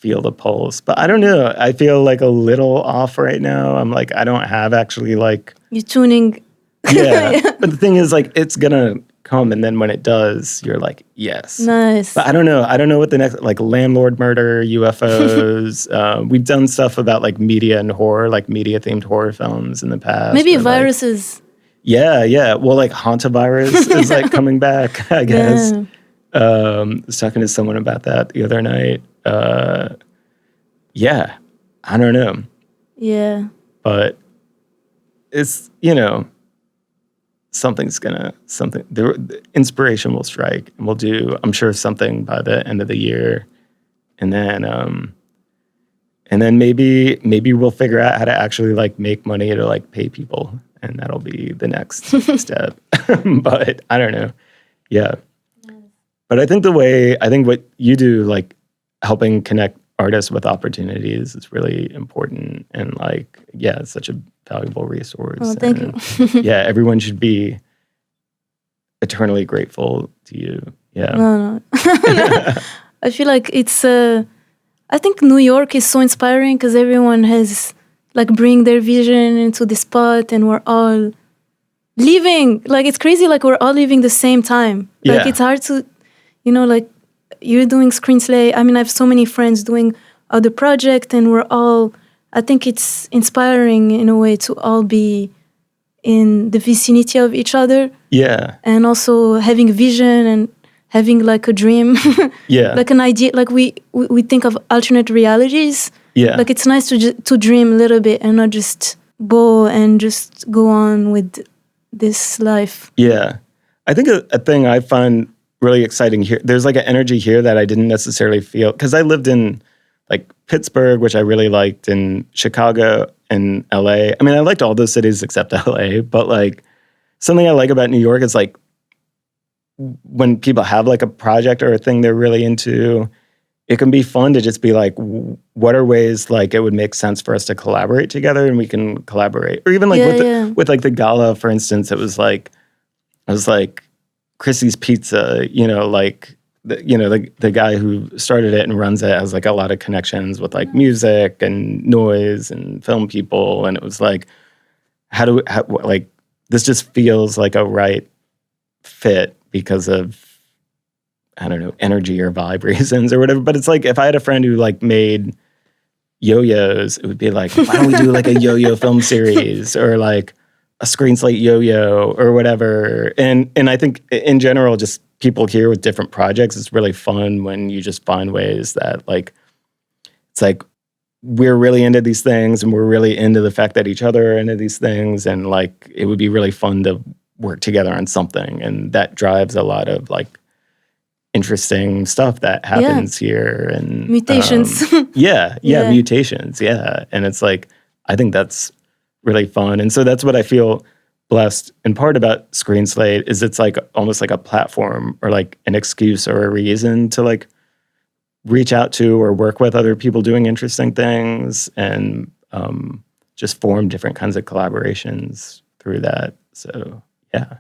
the pulse. But I don't know, I feel like a little off right now. I'm like, I don't have actually like, you're tuning. Yeah. But the thing is, like, it's gonna come, and then when it does, you're like, yes. Nice. But I don't know what the next, like, landlord murder, UFOs. We've done stuff about like media and horror, like media themed horror films in the past. Maybe viruses. Yeah. Well, like hantavirus is like coming back, I guess. I was talking to someone about that the other night. Yeah, I don't know. Yeah. But it's, the inspiration will strike, and we'll do, I'm sure, something by the end of the year. And then maybe we'll figure out how to actually like make money to like pay people, and that'll be the next step. But I don't know. Yeah. But I think what you do, like helping connect artists with opportunities, is really important, and like, yeah, it's such a valuable resource. Oh, thank you. Yeah, everyone should be eternally grateful to you. Yeah. No. I feel like it's, I think New York is so inspiring because everyone has like bring their vision into the spot, and we're all living, like it's crazy, like we're all living the same time. Like it's hard to, like you're doing Screen Slate. I mean, I have so many friends doing other projects, and we're all, I think it's inspiring in a way to all be in the vicinity of each other. Yeah. And also having vision and having like a dream. Yeah. Like an idea, like we think of alternate realities. Yeah. Like it's nice to dream a little bit and not just go and just go on with this life. Yeah. I think a thing I find really exciting here, there's like an energy here that I didn't necessarily feel, because I lived in like Pittsburgh, which I really liked, and Chicago and LA. I mean, I liked all those cities except LA, but like something I like about New York is like when people have like a project or a thing they're really into, it can be fun to just be like, what are ways like it would make sense for us to collaborate together, and we can collaborate. Or even like with like the gala, for instance, it was like Chrissy's Pizza, like the guy who started it and runs it has like a lot of connections with like music and noise and film people, and it was like, how like this just feels like a right fit because of, I don't know, energy or vibe reasons or whatever. But it's like, if I had a friend who like made yo-yos, it would be like, why don't we do like a yo-yo film series or like a Screen Slate yo-yo or whatever. And I think in general, just people here with different projects, it's really fun when you just find ways that like, it's like, we're really into these things and we're really into the fact that each other are into these things. And like, it would be really fun to work together on something. And that drives a lot of like interesting stuff that happens here. And mutations. Mutations. Yeah. And it's like, I think that's really fun. And so that's what I feel blessed in part about Screen Slate, is it's like almost like a platform or like an excuse or a reason to like reach out to or work with other people doing interesting things, and just form different kinds of collaborations through that. So, yeah.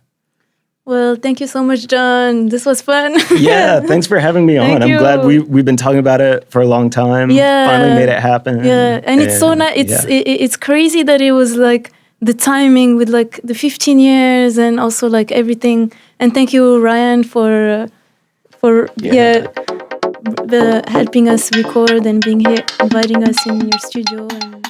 Well, thank you so much, Jon. This was fun. Yeah, thanks for having me on. I'm glad we've been talking about it for a long time. Yeah. Finally made it happen. Yeah, and it's so nice. It's crazy that it was like the timing with like the 15 years and also like everything. And thank you, Ryan, for helping us record and being here, inviting us in your studio. And